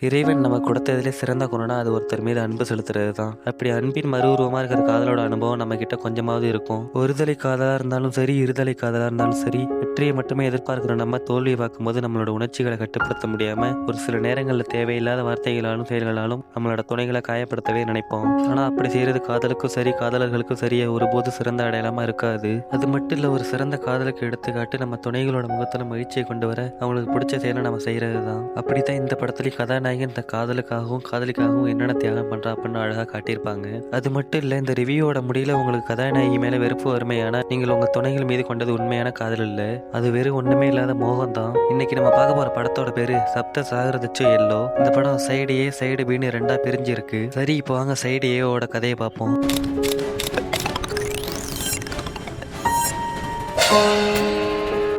இறைவன் நம்ம கொடுத்ததிலே சிறந்த குணம்னா அது ஒருத்தர் மீது அன்பு செலுத்துறது தான். அப்படி அன்பின் மறு உருவமா இருக்கிற காதலோட அனுபவம் நம்ம கிட்ட கொஞ்சமாவது இருக்கும். ஒருதலை காதலா இருந்தாலும் சரி, இருதலை காதலா இருந்தாலும் சரி, வெற்றியை மட்டுமே எதிர்பார்க்கிற நம்ம தோல்வியை பார்க்கும்போது நம்மளோட உணர்ச்சிகளை கட்டுப்படுத்த முடியாம ஒரு சில நேரங்களில் தேவையில்லாத வார்த்தைகளாலும் செயல்களாலும் நம்மளோட துணைகளை காயப்படுத்தவே நினைப்போம். ஆனா அப்படி செய்யறது காதலுக்கும் சரி, காதலர்களுக்கும் சரி ஒருபோது சிறந்த அடையாளமா இருக்காது. அது மட்டும் இல்ல, ஒரு சிறந்த காதலுக்கு எடுத்துக்காட்டு நம்ம துணைகளோட முகத்துல மகிழ்ச்சியை கொண்டு வர அவங்களுக்கு பிடிச்ச செயலை நம்ம செய்யறது தான். அப்படித்தான் இந்த படத்துல கதாநாயகன் இந்த காதலுக்காகவும் காதலிக்காகவும் என்னென்ன தியாகம் பண்றா அப்படின்னு அழகா காட்டியிருப்பாங்க. அது மட்டும் இல்ல, இந்த ரிவ்யூவோட முடியல உங்களுக்கு கதாநாயகி மேல வெறுப்பு வறுமையான நீங்கள் உங்க துணைகள் மீது கொண்டது உண்மையான காதல் இல்ல, அது வெறும் ஒண்ணுமே இல்லாத மோகம் தான். இன்னைக்கு நம்ம பார்க்க போற படத்தோட பேரு சப்த சாகரதச்சு எல்லோ. இந்த படம் சைடு ஏ சைடு பின்னு ரெண்டா பிரிஞ்சிருக்கு. சரி, இப்போ வாங்க சைடு ஏவோட கதையை பார்ப்போம்.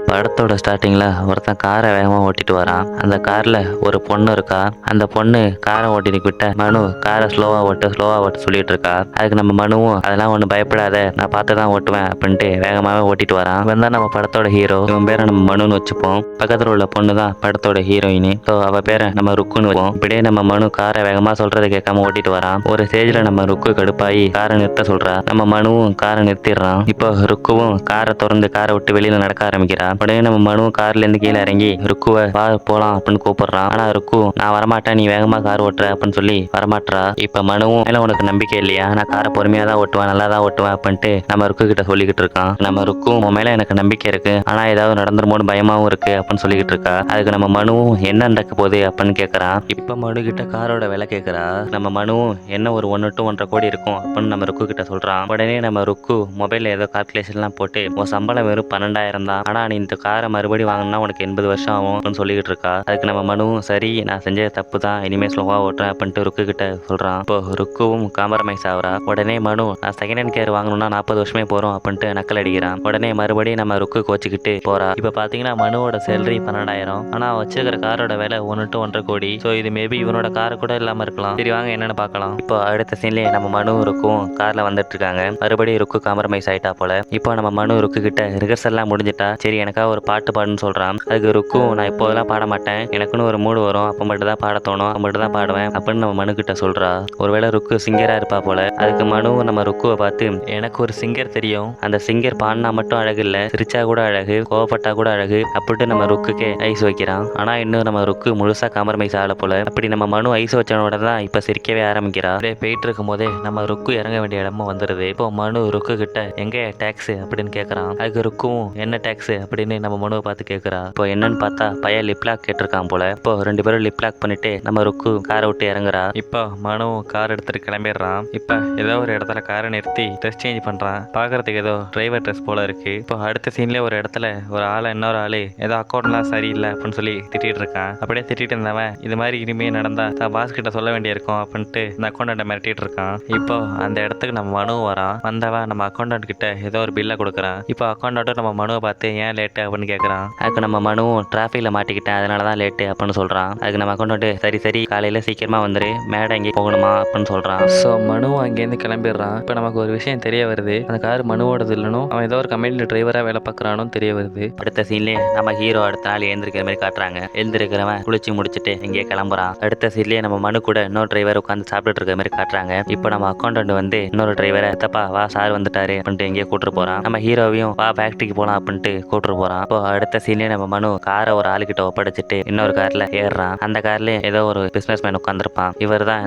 படத்தோட ஸ்டார்டிங்கில் ஒருத்தன் காரை வேகமாக ஓட்டிட்டு வரான். அந்த காரில் ஒரு பொண்ணு இருக்கா. அந்த பொண்ணு காரை ஓட்டிக்கிட்ட மனு காரை ஸ்லோவாக ஓட்டு சொல்லிட்டு இருக்கா. அதுக்கு நம்ம மனுவும் அதெல்லாம் ஒன்றும் பயப்படாத, நான் பார்த்து தான் ஓட்டுவேன் அப்படின்ட்டு வேகமாகவே ஓட்டிட்டு வரான். இவன் தான் நம்ம படத்தோட ஹீரோ. இவன் பேரை நம்ம மனுன்னு வச்சுப்போம். பக்கத்தில் உள்ள பொண்ணு தான் படத்தோட ஹீரோயினி. ஸோ அவள் பேரை நம்ம ருக்குன்னு வைப்போம். இப்படியே நம்ம மனு காரை வேகமாக சொல்றதை கேட்காம ஓட்டிட்டு வரான். ஒரு ஸ்டேஜில் நம்ம ருக்கு கடுப்பாகி காரை நிறுத்த சொல்றா. நம்ம மனுவும் காரை நிறுத்திடுறான். இப்போ ருக்குவும் காரை திறந்து காரை விட்டு வெளியில நடக்க ஆரம்பிக்கிறான். உடனே நம்ம மனு கார்ல இருந்து கீழே இறங்கி ருக்குவை வா போலாம் அப்படின்னு கூப்பிடுறான். ஆனா ருக்கு நான் வரமாட்டேன், நீ வேகமா கார் ஓட்டுற அப்படின்னு சொல்லி வரமாட்டா. இப்ப மனுவும் மேல உனக்கு நம்பிக்கை இல்லையா, நான் காரை பொறுமையா தான் ஓட்டுவேன், நல்லா தான் ஓட்டுவேன் அப்படின்ட்டு நம்ம ருக்கு கிட்ட சொல்லிக்கிட்டு இருக்கான். நம்ம ருக்கும் உன் மேல எனக்கு நம்பிக்கை இருக்கு, ஆனா ஏதாவது நடந்துருமோன்னு பயமாவும் இருக்கு அப்படின்னு சொல்லிக்கிட்டு இருக்கா. அதுக்கு நம்ம மனுவும் என்ன நடக்க போகுது அப்படின்னு கேட்கறான். இப்ப மனு கிட்ட காரோட விலை கேட்கறா. நம்ம மனுவும் என்ன ஒரு 1 to 1.5 கோடி இருக்கும் அப்படின்னு நம்ம ருக்கு கிட்ட சொல்றான். உடனே நம்ம ருக்கு மொபைல்ல ஏதோ கால்குலேஷன் எல்லாம் போட்டு உன் சம்பளம் வெறும் 12,000 தான், ஆனா நீ இந்த காரை மறுபடியும் வாங்கினா உனக்கு 80 வருஷம் ஆகும் அப்படின்னு சொல்லிக்கிட்டு இருக்கா. அதுக்கு நம்ம மனுவும் சரி, நான் செஞ்ச தப்பு தான், இனிமே ஸ்லோவா ஓட்டுறேன் அப்படின்ட்டு ருக்கு கிட்ட சொல்றான். இப்போ ருக்குவும் காம்ப்ரமைஸ் ஆகுறா. உடனே மனு நான் செகண்ட் ஹேண்ட் கேர் வாங்கணும்னா 40 வருஷமே போறோம் அப்படின்ட்டு நக்கல் அடிக்கிறான். உடனே மறுபடியும் நம்ம ருக்கு கோச்சிக்கிட்டு போறா. இப்ப பாத்தீங்கன்னா மனுவோட சேலரி 12,000, ஆனா வச்சிருக்கிற காரோட விலை 1 to 1.5 கோடி. ஸோ இது மேபி இவனோட காரை கூட இல்லாம இருக்கலாம். சரி வாங்க என்னன்னு பார்க்கலாம். இப்போ அடுத்த சீன்லயே நம்ம மனு ருக்கும் கார்ல வந்துட்டு இருக்காங்க. மறுபடியும் ருக்கு காம்ப்ரமைஸ் ஆயிட்டா போல. இப்போ நம்ம மனு ருக்கு கிட்ட ரிஹர்சல் எல்லாம் முடிஞ்சிட்டா, சரி எனக்காக ஒரு பாட்டு பாடுன்னு சொல்றான். அதுக்கு ருக்கும் நான் இப்போதெல்லாம் பாட மாட்டேன், எனக்குன்னு ஒரு மூடு வரும், அப்ப மட்டும் தான் பாட தோணும், அப்ப மட்டும் தான் பாடுவேன் அப்படின்னு நம்ம மனு கிட்ட சொல்றா. ஒருவேளை ருக்கு சிங்கரா இருப்பா போல. அதுக்கு மனு நம்ம ருக்குவை பார்த்து எனக்கு ஒரு சிங்கர் தெரியும், அந்த சிங்கர் பாடினா மட்டும் அழகு இல்ல, சிரிச்சா கூட அழகு, கோவப்பட்டா கூட அழகு அப்படின்ட்டு நம்ம ருக்குக்கே ஐஸ் வைக்கிறான். ஆனா இன்னும் நம்ம ருக்கு முழுசா காம்ப்ரமைஸ் ஆகல போல. அப்படி நம்ம மனு ஐஸ் வச்சனோட தான் இப்ப சிரிக்கவே ஆரம்பிக்கிறா. அப்படியே போயிட்டு இருக்கும் போதே நம்ம ருக்கு இறங்க வேண்டிய இடமும் வந்துருது. இப்போ மனு ருக்கு கிட்ட எங்க டாக்ஸ் அப்படின்னு கேட்கறான். அதுக்கு ருக்கும் என்ன டாக்ஸ் அப்படின்னு நம்ம மனுவை பார்த்து கேட்கறா. இப்போ என்னன்னு பார்த்தா பையன் லிப்லாக் கேட்டிருக்கான் போல. இப்போ 2 பேரும் லிப்லாக் பண்ணிட்டு நம்ம ருக்கு காரை விட்டு இறங்குறா. இப்போ மனு கார் எடுத்துட்டு கிளம்பிடுறான். இப்போ ஏதோ ஒரு இடத்துல காரை நிறுத்தி ட்ரெஸ் சேஞ்ச் பண்றான். பாக்குறதுக்கு ஏதோ டிரைவர் ட்ரெஸ் போல இருக்கு. இப்போ அடுத்த சீன்ல ஒரு இடத்துல ஒரு ஆளை இன்னொரு ஆளு ஏதோ அக்கௌண்ட்லாம் சரியில்லை அப்படின்னு சொல்லி திட்டிட்டு இருக்கான். அப்படியே திட்டிட்டு இருந்தவன் இது மாதிரி இனிமே நடந்தா தான் பாஸ் கிட்ட சொல்ல வேண்டியிருக்கும் அப்படின்ட்டு இந்த அக்கௌண்டன்ட்டை மிரட்டிட்டு இருக்கான். இப்போ அந்த இடத்துக்கு நம்ம மனு வரான். வந்தவன் நம்ம அக்கௌண்டன்ட் கிட்ட ஏதோ ஒரு பில்லை கொடுக்குறான். இப்போ அக்கௌண்டன்ட்டும் நம்ம மனுவை பார்த்து ஏன் லேட்டு அப்படின்னு கேட்கறான். அதுக்கு நம்ம மனுவும் டிராஃபிக்ல மாட்டிக்கிட்டேன், அதனாலதான் லேட்டு அப்படின்னு சொல்றான். அதுக்கு நம்ம அக்கௌண்ட் சரி சரி காலையில சீக்கிரமா வந்துரு, மேடம் எங்கே போகணுமா அப்படின்னு சொல்றான். ஸோ மனுவும் அங்கேருந்து கிளம்பிடுறான். இப்போ நமக்கு ஒரு விஷயம் தெரிய வருது, அந்த கார் மனுவோடது இல்லைன்னு அவன் ஏதோ ஒரு கம்பெனியில் டிரைவரா வேலை பார்க்கறானு தெரிய வருது. அடுத்த சீன்லேயே நம்ம ஹீரோ அடுத்த நாள் எழுந்திருக்கிற மாதிரி காட்டுறாங்க. எழுந்திருக்கிறவன் குளிச்சு முடிச்சுட்டு இங்கே கிளம்புறான். அடுத்த சீன்லேயே நம்ம மனு கூட இன்னொரு டிரைவர் உட்காந்து சாப்பிட்டுட்டு இருக்கிற மாதிரி காட்டுறாங்க. இப்போ நம்ம அக்கௌண்டன்ட் வந்து இன்னொரு டிரைவரை தப்பா வா சார் வந்துட்டாரு அப்படின்ட்டு எங்கேயோ கூட்டு போறான். நம்ம ஹீரோவையும் வா ஃபேக்டரிக்கு போலாம் அப்படின்ட்டு கூட்டு போறான். இப்போ அடுத்த சீன்லயே நம்ம மனு காரை ஒரு ஆளுகிட்ட ஒப்படைச்சிட்டு இன்னொரு கார்ல ஏறுறான். அந்த கார்ல ஏதோ ஒரு பிசினஸ் மேன் உட்காந்துருப்பான். இவர் தான்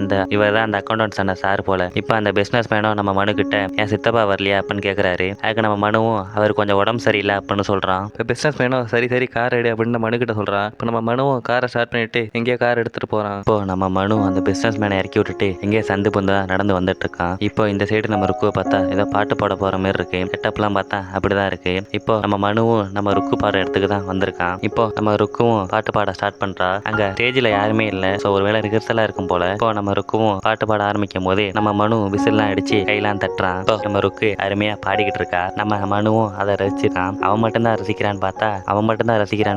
அந்த அக்கௌண்டன்ட் சொன்ன சார் போல. இப்போ அந்த பிசினஸ் மேனும் நம்ம மனு கிட்ட என் சித்தப்பா வரலையா அப்படின்னு கேட்கறாரு. அதுக்கு நம்ம மனுவும் அவர் கொஞ்சம் உடம்பு சரியில்லை அப்படின்னு சொல்றான். இப்போ பிசினஸ் மேனும் சரி சரி கார் எடு அப்படின்னு மனு கிட்ட சொல்றான். இப்போ நம்ம மனுவும் காரை ஸ்டார்ட் பண்ணிட்டு எங்கேயோ கார் எடுத்துட்டு போறான். இப்போ நம்ம மனு அந்த பிசினஸ் மேனை இறக்கி விட்டுட்டு எங்கேயோ சந்து பொந்தா நடந்து வந்துட்டு இருக்கான். இப்போ இந்த சைடு நம்ம ருக்குவை பார்த்தா ஏதோ பாட்டு பாட போற மாதிரி இருக்கு. செட்டப்லாம் பார்த்தா அப்படிதான் இருக்கு. இப்போ நம்ம மனுவும் நம்ம ருக்கு பாடுற இடத்துக்கு தான் வந்திருக்கான். இப்போ நம்ம ருக்குவும் பாட்டு பாட ஸ்டார்ட் பண்றா. அங்க ஸ்டேஜ்ல யாருமே இல்ல, சோ ஒருவேளை ரிஹர்சலா இருக்கும் போல. இப்போ நம்ம ருக்குவும் பாட்டு பாட ஆரம்பிக்கும் போது நம்ம மனு விசில்லாம் அடிச்சு கையெல்லாம் தட்டுறான். இப்போ நம்ம ருக்கு அருமையா பாடிக்கிட்டு இருக்கா. நம்ம மனுவும் அதை ரசிச்சிருக்கான். அவன் மட்டும்தான் ரசிக்கிறான்னு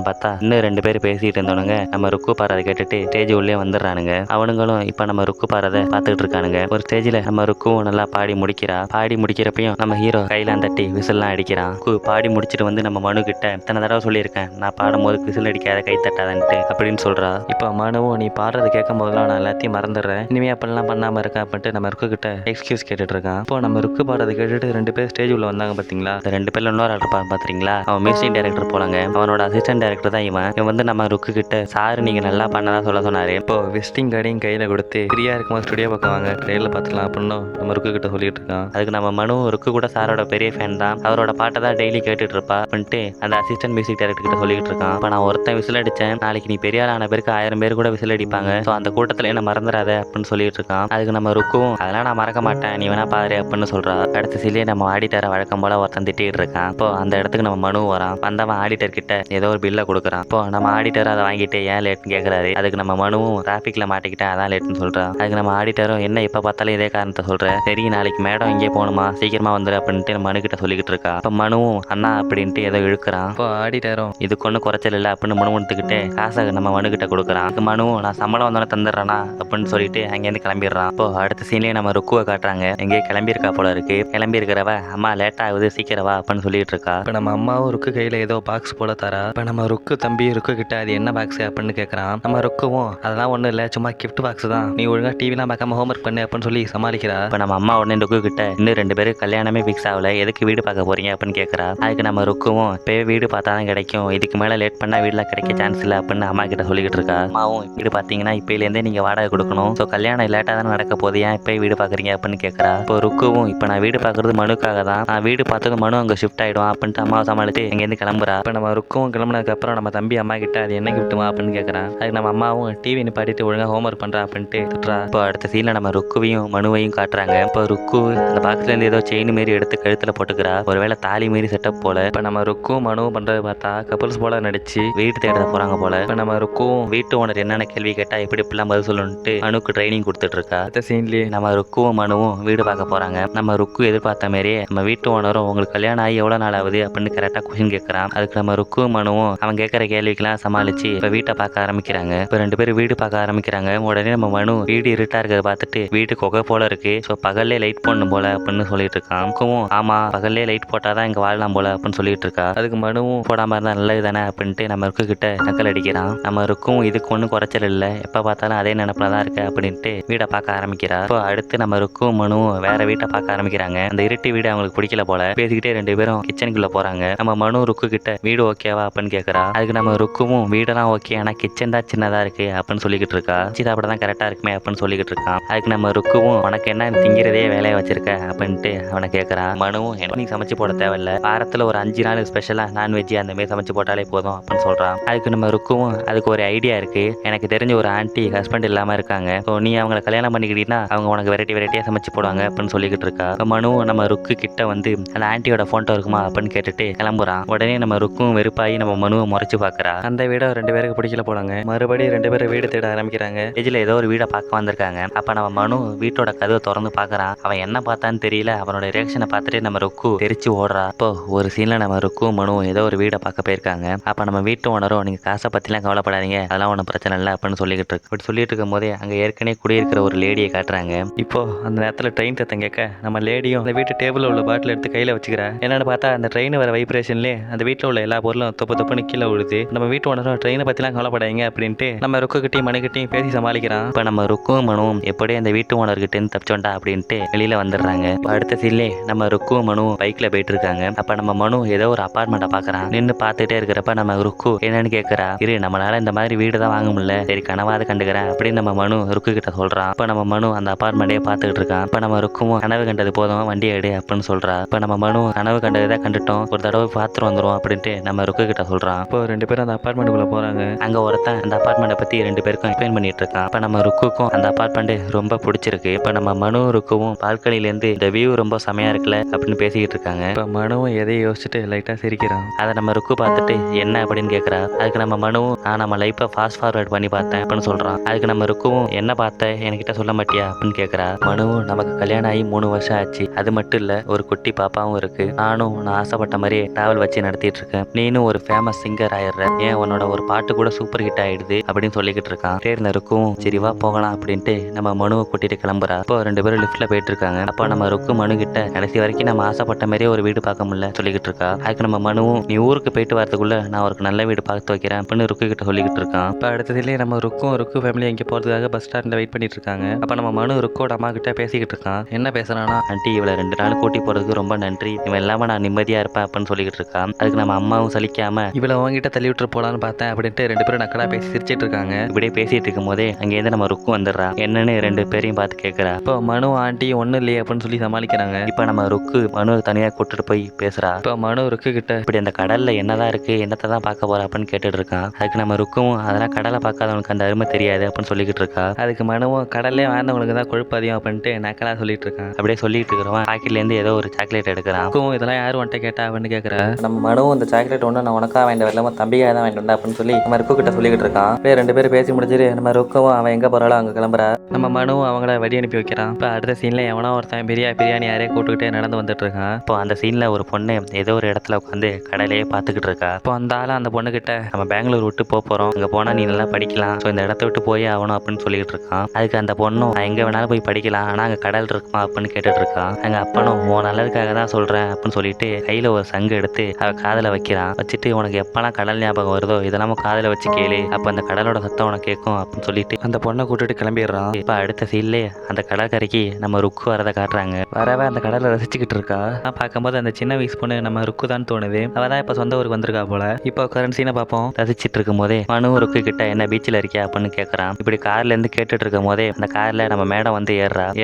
பார்த்தா இன்னும் 2 பேர் பேசிட்டு இருந்தவனுங்க நம்ம ருக்கு பாடுறதை கேட்டுட்டு ஸ்டேஜ் உள்ளே வந்துடுறானுங்க. அவனுங்களும் இப்ப நம்ம ருக்கு பாடுறதை பார்த்துட்டு இருக்கானுங்க. ஒரு ஸ்டேஜ்ல நம்ம ருக்குவும் நல்லா பாடி முடிக்கிறப்பையும் நம்ம ஹீரோ கையெல்லாம் தட்டி விசில்லாம் அடிக்கிறான். பாடி முடிச்சிட்டு வந்து நம்ம மனு கிட்ட கிட்ட இத்தனை தடவை சொல்லியிருக்கேன் நான் பாடும்போது விசில் அடிக்காத கை தட்டாதன்ட்டு அப்படின்னு சொல்றா. இப்போ மனுவும் நீ பாடுறது கேட்கும் போதெல்லாம் நான் எல்லாத்தையும் மறந்துடுறேன், இனிமே அப்படிலாம் பண்ணாம இருக்கேன் அப்படின்ட்டு நம்ம ருக்கு கிட்ட எக்ஸ்கியூஸ் கேட்டுட்டு இருக்கான். இப்போ நம்ம ருக்கு பாடுறதை கேட்டுட்டு 2 பேர் ஸ்டேஜ் உள்ள வந்தாங்க பாத்தீங்களா. அந்த 2 பேர்ல இன்னொரு ஆள் இருப்பான் பாத்தீங்களா, அவன் மியூசிக் டைரக்டர் போலாங்க. அவனோட அசிஸ்டன்ட் டைரக்டர் தான் இவன் வந்து நம்ம ருக்கு கிட்ட சார் நீங்க நல்லா பண்ணதான் சொல்ல சொன்னாரு. இப்போ விசிட்டிங் கார்டையும் கையில கொடுத்து ஃப்ரீயா இருக்கும்போது ஸ்டுடியோ பக்கம் வாங்க ட்ரெயில பாத்துக்கலாம் அப்படின்னு நம்ம ருக்கு கிட்ட சொல்லிட்டு இருக்கான். அதுக்கு நம்ம மனு ருக்கு கூட சாரோட பெரிய ஃபேன் தான், அவரோட பாட்டை தான் டெய்லி கேட்டுட்டு இருப்பா அப்படின்ட்டு அந்த அசிஸ்டன்ட் மியூசிக் டைரக்டர் கிட்ட சொல்லிட்டு இருக்கான். இப்போ நான் ஒருத்தன் விசில் அடிச்சேன், நாளைக்கு நீ பெரிய ஆளான பேருக்கு 1000 பேர் கூட விசில் அடிப்பாங்க, ஸோ அந்த கூட்டத்தில் என்ன மறந்துடாத அப்படின்னு சொல்லிட்டு இருக்கான். அதுக்கு நம்ம ருக்கும் அதெல்லாம் நான் மறக்க மாட்டேன் நீ வேணா பாரு அப்படின்னு சொல்றா. அடுத்த சீலே நம்ம ஆடிட்டரை வழக்கம் போல ஒருத்தன் திட்டிட்டு இருக்கான். இப்போ அந்த இடத்துக்கு நம்ம மனு வரான். வந்தவன் ஆடிட்டர் கிட்ட ஏதோ ஒரு பில்லை கொடுக்குறான். இப்போ நம்ம ஆடிட்டர் அதை வாங்கிட்டு ஏன் லேட்னு கேட்கறாரு. அதுக்கு நம்ம மனுவும் டிராஃபிக்ல மாட்டிக்கிட்டேன் அதான் லேட்னு சொல்றான். அதுக்கு நம்ம ஆடிட்டரும் என்ன எப்ப பார்த்தாலும் இதே காரணத்தை சொல்றேன், சரி நாளைக்கு மேடம் இங்கே போகணுமா சீக்கிரமா வந்துரு அப்படின்ட்டு மனு கிட்ட சொல்லிக்கிட்டு இருக்கா. இப்போ மனுவும் அண்ணா அப்படின்ட்டு ஏதோ இழுக்கிறான். இப்போ ஆடிட்டரும் இதுக்கு ஒன்றும் குறைச்சல் இல்லை அப்படின்னு முணுமுணுத்துக்கிட்டு காசை நம்ம மனு கிட்ட கொடுக்குறான். அதுக்கு மனுவும் நான் சம்பளம் வந்தோடனே தந்துடுறேனா அப்படின்னு சொல்லிட்டு அங்கேருந்து கிளம்பிடுறான். இப்போ அடுத்த சீன்லேயே நம்ம ருக்குவை காட்டுறாங்க. எங்கேயே கிளம்பியிருக்கா போல இருக்கு. கிளம்பி இருக்கிறவ அம்மா லேட் ஆகுது சீக்கிரவா அப்படின்னு சொல்லிட்டு இருக்கா. இப்போ நம்ம அம்மாவும் ருக்கு கையில ஏதோ பாக்ஸ் போல தரா. இப்போ நம்ம ருக்கு தம்பி ருக்கு கிட்ட அது என்ன பாக்ஸ் அப்படின்னு கேட்கறான். நம்ம ருக்குவும் அதெல்லாம் ஒன்றும் இல்லை சும்மா கிஃப்ட் பாக்ஸ் தான், நீ ஒழுங்கா டிவிலாம் பார்க்காம ஹோம்ஒர்க் பண்ணு அப்படின்னு சொல்லி சமாளிக்கிறா. இப்போ நம்ம அம்மா உடனே ருக்கு கிட்ட இன்னும் 2 பேரும் கல்யாணமே ஃபிக்ஸ் ஆகல, எதுக்கு வீடு பார்க்க போறீங்க அப்படின்னு கேட்கறா. அதுக்கு நம்ம ருக்குவும் இப்போயே வீடு பார்த்தா தான் கிடைக்கும், இதுக்கு மேலே லேட் பண்ணா வீடுல கிடைக்க சான்ஸ் இல்லை அப்படின்னு அம்மா கிட்ட சொல்லிக்கிட்டு இருக்கா. அம்மாவும் வீடு பார்த்தீங்கன்னா இப்போலேருந்தே நீங்கள் வாடகை கொடுக்கணும், ஸோ கல்யாணம் லேட்டாக தானே நடக்க போது, ஏன் இப்போ வீடு பார்க்குறீங்க அப்படின்னு கேட்குறா. இப்போ ருக்குவும் இப்போ நான் வீடு பார்க்குறது மனுக்காக தான், நான் வீடு பார்த்தது மனு அங்கே ஷிஃப்ட் ஆகிடுவான் அப்படின்ட்டு அம்மாவை சமாளித்து இங்கேருந்து கிளம்புறா. இப்போ நம்ம ருக்கவும் கிளம்புனதுக்கப்புறம் நம்ம தம்பி அம்மா கிட்ட அது என்ன கிஃப்ட்டுமா அப்படின்னு கேட்குறான். அதுக்கு நம்ம அம்மாவும் டிவி நிப்பாட்டிட்டு ஒழுங்காக ஹோம்ஒர்க் பண்ணுறா அப்படின்ட்டு திட்டுறா. இப்போ அடுத்த சீனில் நம்ம ருக்குவையும் மனுவையும் காட்டுறாங்க. இப்போ ருக்கு அந்த பாக்ஸ்லேருந்து ஏதோ செயின் மாரி எடுத்து கழுத்தில் போட்டுக்கிறா, ஒருவேளை தாலி மாரி செட்டப் போல. இப்போ நம்ம ருக்கும் மனுவும் பண்ணுறது பார்த்தா கப்புள்ஸ் போல நடிச்சு வீட்டு தேட போகிறாங்க போல. இப்போ நம்ம ருக்கும் வீட்டு ஓனர் என்னென்ன கேள்வி கேட்டால் எப்படி இப்படிலாம் பதில் சொல்லணுன்ட்டு மனுக்கு ட்ரைனிங் கொடுத்துட்டு இருக்கா. அடுத்த சீன்லேயே நம்ம ருக்குவும் மனுவும் வீடு பார்க்க போகிறாங்க. நம்ம ருக்கு எதிர்பார்த்த மாதிரியே நம்ம வீட்டு ஓனரும் உங்களுக்கு கல்யாணம் ஆகி எவ்வளோ நாள் ஆகுது அப்படின்னு கரெக்டாக கொஸ்டின் கேட்குறான். அதுக்கு நம்ம ருக்குவும் மனுவும் அவன் கேட்குற கேள்விக்கெல்லாம் சமாளித்து இப்போ வீட்டை பார்க்க ஆரம்பிக்கிறாங்க. இப்போ 2 பேரும் வீடு பார்க்க ஆரம்பிக்கிறாங்க. உடனே நம்ம மனு வீடு இருட்டாக இருக்கிறத பார்த்துட்டு வீட்டு குகை போல இருக்கு, ஸோ பகல்லே லைட் போடணும் போல அப்படின்னு சொல்லிட்டு இருக்கான். ருக்குவும் ஆமா பகல்லே லைட் போட்டால் தான் இங்கே வாழலாம் போல அப்படின்னு சொல்லிட்டு இருக்கா. அதுக்கு மனுவும் போடாமல் இருந்தால் நல்லது தானே அப்படின்ட்டு நம்ம ருக்கு கிட்ட நக்கல் அடிக்கிறான். நம்ம ருக்கும் இதுக்கு ஒன்றும் குறைச்சல் இல்லை, எப்போ பார்த்தாலும் அதே நினைப்பில் தான் இருக்கு அப்படின்ட்டு வீடை பார்க்க ஆரம்பிக்கிறா. இப்போ அடுத்து நம்ம ருக்கும் மனுவும் வேற வீட்டை பார்க்க ஆரம்பிக்கிறாங்க. அந்த இருட்டு வீடு அவங்களுக்கு பிடிக்கல போல, பேசிக்கிட்டே 2 பேரும் கிச்சனுக்குள்ள போறாங்க. நம்ம மனு ருக்கு கிட்ட வீடு ஓகேவா அப்படின்னு கேட்கறா. அதுக்கு நம்ம ருக்குவும் வீடெல்லாம் ஓகே, ஆனால் கிச்சன் தான் சின்னதா இருக்கு அப்படின்னு சொல்லிக்கிட்டு இருக்கா. சாப்பிட தான் கரெக்டா இருக்குமே அப்படின்னு சொல்லிக்கிட்டு இருக்கான். அதுக்கு நம்ம ருக்குவும் உனக்கு என்ன திங்கிறதே வேலையை வச்சிருக்க அப்படின்ட்டு அவனை கேட்கறான். மனுவும் நீ சமைச்சு போட தேவையில்ல, வாரத்தில் ஒரு 5 நாள் ஸ்பெஷலா நான்வெஜ் அந்த மாதிரி சமைச்சு போட்டாலே போதும் அப்படின்னு சொல்றான். அதுக்கு நம்ம ருக்குவும் அதுக்கு ஒரு ஐடியா இருக்கு, எனக்கு தெரிஞ்ச ஒரு ஆன்ட்டி ஹஸ்பண்ட் இல்லாம இருக்காங்க, ஸோ நீ அவங்களை கல்யாணம் பண்ணிக்கிட்டீங்கன்னா அவங்க உனக்கு வெரைட்டியா சமைச்சு போடுவாங்க அப்படின்னு சொல்லிக்கிட்டு இருக்கா. மனுவும் நம்ம ருக்கு கிட்ட வந்து அந்த ஆன்ட்டியோட போட்டோ இருக்குமா அப்படின்னு கேட்டுட்டு கிளம்புறான். உடனே நம்ம ருக்கும் வெறுப்பாகி நம்ம மனுவை முறைச்சு பாக்குறா. அந்த வீட 2 பேருக்கு பிடிக்கல போலாங்க. மறுபடியும் 2 பேரும் வீடு தேட ஆரம்பிக்கிறாங்க. இதுல ஏதோ ஒரு வீடை பார்க்க வந்திருக்காங்க. அப்ப நம்ம மனு வீட்டோட கதவை திறந்து பாக்குறான். அவன் என்ன பார்த்தான்னு தெரியல, அவனோட ரியாக்ஷனை பார்த்துட்டு நம்ம ருக்கு தெரிச்சு ஓடுறா. இப்போ ஒரு சீன்ல நம்ம ருக்கு மனு ஏதோ ஒரு வீடை பார்க்க போயிருக்காங்க. அப்ப நம்ம வீட்டு ஓனரும் நீங்க காசை பத்திலாம் கவலைப்படாதீங்க, அதெல்லாம் ஒன்றும் பிரச்சனை இல்லை அப்படின்னு சொல்லிக்கிட்டு இருக்கு. இப்படி சொல்லிட்டு இருக்கும் போதே அங்க ஏற்கனவே குடியிருக்கிற ஒரு லேடியை காட்டுறாங்க. இப்போ அந்த நேரத்துல ட்ரெயின் சத்தம் கேட்க நம்ம லேடியும் அந்த வீட்டு டேபிள் உள்ள பாட்டில் எடுத்து கையில வச்சுக்கிறா. என்னன்னு பார்த்தா அந்த ட்ரெயின் வர வைப்ரேஷன்லேயே அந்த வீட்டில் உள்ள எல்லா பொருளும் தொப்புன்னு கீழே விழுது. நம்ம வீட்டு ஓனரும் ட்ரெயினை பத்திலாம் கவலைப்படாதீங்க அப்படின்ட்டு நம்ம ருக்கு கிட்டையும் மனுக்கிட்டையும் பேசி சமாளிக்கிறான். இப்போ நம்ம ருக்கும் மனுவும் எப்படி அந்த வீட்டு ஓனர்கிட்ட இருந்து தப்பிச்சோண்டா அப்படின்ட்டு வெளியில வந்துடுறாங்க. அடுத்த சீன்லே நம்ம ருக்கும் மனுவும் பைக்ல போயிட்டு இருக்காங்க. அப்ப நம்ம மனு ஏதோ ஒரு அபார்ட்மெண்ட்டை பாக்குறான். நின்று பார்த்துட்டே இருக்கிறப்ப நம்ம ருக்கு என்னன்னு கேட்கறா. இரு நம்மளால இந்த மாதிரி வீடு தான் வாங்க முடியல, சரி கனவாது கண்டுக்கிறேன் அப்படின்னு நம்ம மனு ருக்கு கிட்ட சொல்றான். இப்ப நம்ம மனு அந்த அபார்ட்மெண்ட்டே பார்த்துக்கிட்டு இருக்கான். இப்ப நம்ம ருக்கும் கனவு கண்டது போதும் வண்டி எடு அப்படின்னு சொல்றா. இப்ப நம்ம மனு கனவு கண்டதை கண்டுட்டோம், ஒரு தடவை பார்த்துட்டு வந்துரும் அப்படின்ட்டு நம்ம ருக்கு கிட்ட சொல்றான். இப்போ 2 பேரும் அந்த அபார்ட்மெண்ட்டுக்குள்ள போறாங்க. அங்க ஒருத்தன் அந்த அபார்ட்மெண்ட்டை பத்தி 2 பேருக்கும் எக்ஸ்பிளைன் பண்ணிட்டு இருக்கான். இப்ப நம்ம ருக்குக்கும் அந்த அபார்ட்மெண்ட் ரொம்ப பிடிச்சிருக்கு. இப்ப நம்ம மனு ருக்கவும் பால்கனில இருந்து இந்த வியூ ரொம்ப செமையா இருக்குல்ல அப்படின்னு பேசிக்கிட்டு இருக்காங்க. இப்ப மனுவும் எதையும் யோசிச்சுட்டு லைட்டா சிரிக்கிறான். அதை நம்ம ருக்கு பார்த்துட்டு என்ன அப்படின்னு கேட்கறா. அதுக்கு நம்ம மனுவும் நான் நம்ம லைஃப்பை ஃபாஸ்ட் ஃபார்வர்ட் பண்ணி பார்த்தேன் அப்படின்னு சொல்றான். அதுக்கு நம்ம ருக்கவும் என்ன பார்த்த என்கிட்ட சொல்ல மாட்டியா அப்படின்னு கேட்கறா. மனுவும் நமக்கு கல்யாணம் ஆகி 3 வருஷம் ஆச்சு, அது மட்டும் இல்ல ஒரு குட்டி பாப்பாவும் இருக்கு, நானும் நான் ஆசைப்பட்ட மாதிரியே டிராவல் வச்சு நடத்திட்டு இருக்கேன், நீனும் ஒரு ஃபேமஸ் சிங்கர் ஆயிடுற, ஏன் உன்னோட ஒரு பாட்டு கூட சூப்பர் ஹிட் ஆயிடுது அப்படின்னு சொல்லிக்கிட்டு இருக்கான். தேர்ந்த இருக்கும் சரி வா போகலாம் அப்படின்ட்டு நம்ம மனுவை கூட்டிட்டு கிளம்புறா. இப்போ 2 பேரும் லிஃப்ட்ல போயிட்டு இருக்காங்க. அப்போ நம்ம ருக்கு மனு கிட்ட கடைசி வரைக்கும் நம்ம ஆசைப்பட்ட மாதிரியே ஒரு வீடு பார்க்க முடியல சொல்லிக்கிட்டு இருக்கா. அதுக்கு நம்ம மனுவும் மனுவும் நீ ஊருக்கு போயிட்டு வரதுக்குள்ள நான் ஒரு நல்ல வீடு பார்த்து வைக்கிறேன் அப்படின்னு ருக்கு கிட்ட சொல்லிக்கிட்டு இருக்கான். இப்போ அடுத்ததுலேயே நம்ம ருக்கு ஃபேமிலி எங்கே போகிறதுக்காக பஸ் ஸ்டாண்டில் வெயிட் பண்ணிட்டு இருக்காங்க. அப்போ நம்ம மனு ருக்கோட அம்மா கிட்ட பேசிக்கிட்டு இருக்கான். என்ன பேசுறானா, ஆண்டி இவளை 2 நாள் கூட்டி போறதுக்கு ரொம்ப நன்றி, இவன் இல்லாம நான் நிம்மதியா இருப்பேன் அப்படின்னு சொல்லிக்கிட்டு இருக்கான். அதுக்கு நம்ம அம்மாவும் சலிக்காம இவளை உங்ககிட்ட தள்ளி விட்டு போலான்னு பார்த்தேன் அப்படின்ட்டு 2 பேரும் நக்கலா பேசி சிரிச்சிட்டு இருக்காங்க. இப்படியே பேசிட்டு இருக்கும் போதே அங்கேருந்து நம்ம ருக்கு வந்துடுறா. என்னன்னு 2 பேரையும் பார்த்து கேட்கறா. இப்போ மனு ஆண்டி ஒன்றும் இல்லையே அப்படின்னு சொல்லி சமாளிக்கிறாங்க. இப்போ நம்ம ருக்கு மனு தனியாக கூட்டிட்டு போய் பேசுறா. இப்போ மனு ருக்கு கிட்ட இப்படி அந்த கடல்ல என்னதான் இருக்கு, என்னத்தை தான் பார்க்க போற அப்படின்னு கேட்டுட்டு இருக்கான். அதுக்கு நம்ம ருக்கும் அதெல்லாம் கடலை பார்க்காதவனுக்கு அந்த அருமை தெரியாது அப்படின்னு சொல்லிக்கிட்டு இருக்கா. அதுக்கு மனுவும் கடல்லே வாழ்ந்தவங்களுக்கு தான் கொழுப்பு அதிகம் அப்படின்ட்டு நக்கலா சொல்லிட்டு இருக்கான். அப்படியே சொல்லிட்டு இருக்கிறவன் பாக்கெட்லேருந்து ஏதோ ஒரு சாக்லேட் எடுக்கிறான். ருக்கும் இதெல்லாம் யார் வந்துட்ட கேட்டா அப்படின்னு கேட்குறா. நம்ம மனுவும் இந்த சாக்லேட் ஒன்று நான் உனக்கா வாங்கிட்டு வரலாம தம்பிக்காக தான் வாங்கிட்டு வந்தேன் அப்படின்னு சொல்லி நம்ம ருக்கு கிட்ட சொல்லிக்கிட்டு இருக்கான். அப்படியே 2 பேரும் பேசி முடிஞ்சிட்டு நம்ம ருக்கவும் அவன் எங்கே போகிறாலும் அங்கே கிளம்புறா. நம்ம மனுவும் அவங்கள வழி அனுப்பி வைக்கிறான். இப்போ அடுத்த சீன்ல எவனோ ஒருத்தன் பிரியாணி யாரே கூட்டுக்கிட்டே நடந்து வந்துட்டு இருக்கான். இப்போ அந்த சீன்ல ஒரு பொண்ணு ஏதோ ஒரு இடத்துல உட்காந்து கடலையே பார்த்துக்கிட்டு இருக்கா. இப்போ அந்த ஆள் அந்த பொண்ணு கிட்ட நம்ம பெங்களூர் விட்டு போறோம், அங்க போனா நீ நல்லா படிக்கலாம், ஸோ இந்த இடத்த விட்டு போய் ஆகணும் அப்படின்னு சொல்லிட்டு இருக்கான். அதுக்கு அந்த பொண்ணும் நான் எங்க வேணாலும் போய் படிக்கலாம், ஆனா அங்க கடல் இருக்குமா அப்படின்னு கேட்டுட்டு இருக்கான். எங்க அப்பனும் உன் நல்லதுக்காக தான் சொல்றேன் அப்படின்னு சொல்லிட்டு கையில ஒரு சங்கு எடுத்து அவ காதுல வைக்கிறான். வச்சுட்டு உனக்கு எப்பெல்லாம் கடல் ஞாபகம் வருதோ இதெல்லாம் காதுல வச்சு கேளு, அப்ப அந்த கடலோட சத்தம் உனக்கு கேட்கும் அப்படின்னு சொல்லிட்டு அந்த பொண்ணை கூட்டிட்டு கிளம்பிடுறான். இப்ப அடுத்த சீன்லே அந்த கடற்கரைக்கு நம்ம ருக்கு வரதை காட்டுறாங்க. வரவே அந்த கடலை ரசிச்சுக்கிட்டு இருக்கா. நான் பார்க்கும்போது அந்த சின்ன வயசு பொண்ணு நம்ம ருக்கு தான் தோணுது. அவ தான் இப்போ சொந்த ஊருக்கு வந்திருக்கா போல. இப்போ கரண்ட் சீனை பார்ப்போம். ரசிச்சிட்டு இருக்கும் போதே மனு ருக்கு கிட்ட என்ன பீச்சில் இருக்கியா அப்படின்னு கேட்கறான். இப்படி கார்ல இருந்து கேட்டுட்டு இருக்கும் போதே அந்த கார்ல நம்ம மேடம் வந்து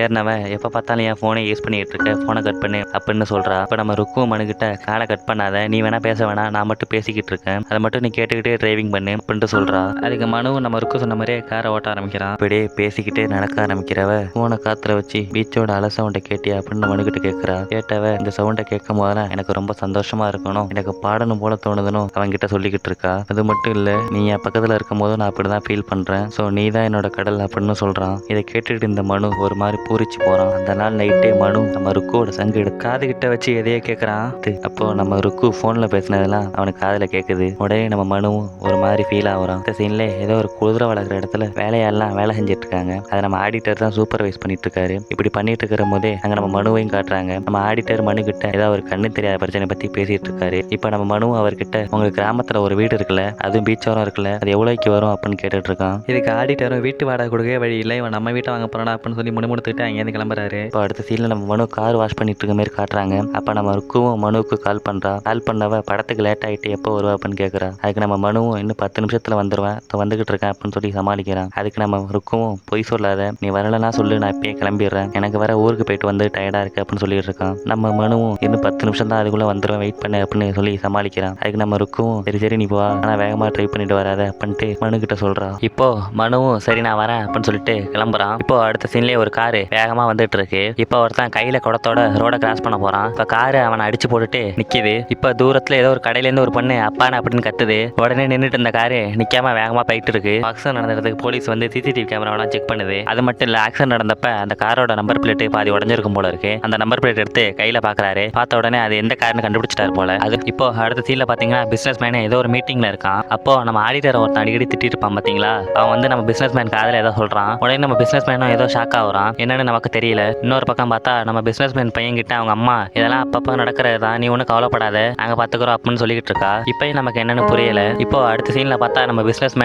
ஏறினவன் எப்ப பார்த்தாலும் என் போனை யூஸ் பண்ணிட்டு இருக்க, போனை கட் பண்ணு அப்படின்னு சொல்றா. இப்ப நம்ம ருக்கு மனு கிட்ட காலை கட் பண்ணாத, நீ வேணா பேச வேணாம், நான் மட்டும் பேசிக்கிட்டு இருக்கேன், அதை மட்டும் நீ கேட்டுக்கிட்டே டிரைவிங் பண்ணு அப்படின்ட்டு சொல்றா. அதுக்கு மனுவும் நம்ம ருக்கு சொன்ன மாதிரியே காரை ஓட்ட ஆரம்பிக்கிறான். இப்படியே பேசிக்கிட்டே நடக்க ஆரம்பிக்கிறவ போனை காத்துல வச்சு பீச்சோட அலை சவுண்டை கேட்டியா அப்படின்னு மனுக்கிட்ட கேட்கறா. கேட்டவ இந்த சவுண்டை கேட்கும் போதெல்லாம் எனக்கு ரொம்ப சந்தோஷமா இருக்கணும், எனக்கு பாடணும் போல தோணுதுன்னு அவன்கிட்ட சொல்லிக்கிட்டு இருக்கா. அது மட்டும் இல்ல, நீ என் பக்கத்துல இருக்கும் போது நான் அப்படிதான் ஃபீல் பண்றேன், ஸோ நீ தான் என்னோட கடல் அப்படின்னு சொல்றான். இதை கேட்டுட்டு இந்த மனு ஒரு மாதிரி பூரிச்சு போறான். அந்த நாள் நைட்டே மனு நம்ம ருக்குவோட சங்கு எடுத்து காது கிட்ட வச்சு எதையே கேட்கறான். அப்போ நம்ம ருக்கு போன்ல பேசினதெல்லாம் அவனுக்கு காதுல கேட்குது. உடனே நம்ம மனுவும் ஒரு மாதிரி ஃபீல் ஆகுறான். இந்த சீன்ல ஏதோ ஒரு குதிரை வளர்க்குற இடத்துல வேலையெல்லாம் வேலை செஞ்சுட்டு இருக்காங்க. அதை நம்ம ஆடிட்டர் தான் சூப்பர்வைஸ் பண்ணிட்டு இருக்காரு. இப்படி பண்ணிட்டு இருக்கிற போதே அங்க நம்ம மனுவையும் காட்டுறாங்க. நம்ம ஆடிட்டர் மனு கிட்ட ஏதாவது ஒரு கண்ணு தெரியாத பிரச்சனை பத்தி பேசிட்டு இருக்காரு. இப்ப நம்ம மனுவும் அவர்கிட்ட உங்களுக்கு கிராமத்துல ஒரு வீடு இருக்குல்ல, அதுவும் பீச்சோரம் இருக்குல்ல, அது எவ்வளோக்கு வரும் அப்படின்னு கேட்டுட்டு இருக்கான். இதுக்கு ஆடிட்டரும் வீட்டு வாடகை கொடுக்கவே வழி இல்லை, இவன் நம்ம வீட்டை வாங்க போறானா அப்படின்னு சொல்லி முணுமுணுத்துக்கிட்டு அங்கேருந்து கிளம்புறாரு. இப்போ அடுத்த சீன்ல நம்ம மனு கார் வாஷ் பண்ணிட்டு இருக்க மாதிரி காட்டுறாங்க. அப்ப நம்ம ருக்குவும் மனுவுக்கு கால் பண்றா. கால் பண்ணவ படத்துக்கு லேட் ஆயிட்டு எப்போ வருவா அப்படின்னு கேட்கறா. அதுக்கு நம்ம மனுவும் இன்னும் 10 நிமிஷத்துல வந்துருவேன், வந்துகிட்டு இருக்கேன் அப்படின்னு சொல்லி சமாளிக்கிறான். அதுக்கு நம்ம ருக்குவும் பொய் சொல்லாத, நீ வரலன்னா சொல்லு, நான் இப்பயே கிளம்பிடுறேன், எனக்கு வர ஊருக்கு போயிட்டு வந்து டயர்டா இருக்கு அப்படின்னு சொல்லிட்டு இருக்கான். நம்ம மனுவும் இன்னும் 10 நிமிஷம் தான், அதுக்குள்ள வந்துருவேன், வெயிட் பண்ணு அப்படின்னு சொல்லி சமாளிக்கிறான். அதுக்கு நம்ம ருக்குவும் சரி சரி நீ வா, ஆனா வேகமா ட்ரை பண்ணிட்டு வராத அப்படின்ட்டு மனு கிட்ட சொல்றா. இப்போ மனுவும் சரி நான் வரேன் அப்படின்னு சொல்லிட்டு கிளம்புறான். இப்போ அடுத்த சீன்லயே ஒரு காரு வேகமா வந்துட்டு இருக்கு. இப்போ ஒருத்தன் கையில குடத்தோட ரோட கிராஸ் பண்ண போறான். இப்ப காரு அவனை அடிச்சு போட்டுட்டு நிக்குது. இப்ப தூரத்துல ஏதோ ஒரு கடையில இருந்து ஒரு பொண்ணு அப்பான அப்படின்னு கத்துது. உடனே நின்றுட்டு இருந்த காரு நிக்காம வேகமா போயிட்டு இருக்கு. ஆக்சிடென்ட் நடந்ததுக்கு போலீஸ் வந்து சிசிடிவி கேமராவெல்லாம் செக் பண்ணுது. அது மட்டும் இல்ல, ஆக்சிடென்ட் நடந்தப்ப அந்த காரோட நம்பர் பிளேட் பாதி உடஞ்சிருக்கும் போல இருக்கு. அந்த நம்பர் பிளேட் எடுத்து கையில பாக்குறாரு. பார்த்த உடனே அது எந்த காருன்னு கண்டுபிடிச்சிட்டாரு போல. அது இப்போ அடுத்த சீன்ல பாத்தீங்கன்னா பிசினஸ் மேன் ஏதோ ஒரு மீட்டிங்ல இருக்கான். அப்போ நம்ம ஆடிட்டர் ஒருத்தன் அடிக்கடி திட்டிட்டு இருப்பான் பாத்தீங்களா, அவன் வந்து நம்ம பிசினஸ் மேன் காதுல ஏதோ சொல்றான். உடனே நம்ம பிசினஸ் மேனும் ஏதோ ஷாக் ஆகுறான், என்னன்னு நமக்கு தெரியல. இன்னொரு பக்கம் பார்த்தா நம்ம பிசினஸ் மேன் பையன் கிட்ட அவங்க அம்மா இதெல்லாம் அப்பப்போ நடக்கிறது தான், நீ ஒன்றும் கவலைப்படாத, நாங்க பாத்துக்கிறோம் அப்படின்னு சொல்லிட்டு இருக்கா. இப்பயும் நமக்கு என்னன்னு புரியல. இப்போ அடுத்த சீன்ல பார்த்தா நம்ம பிசினஸ்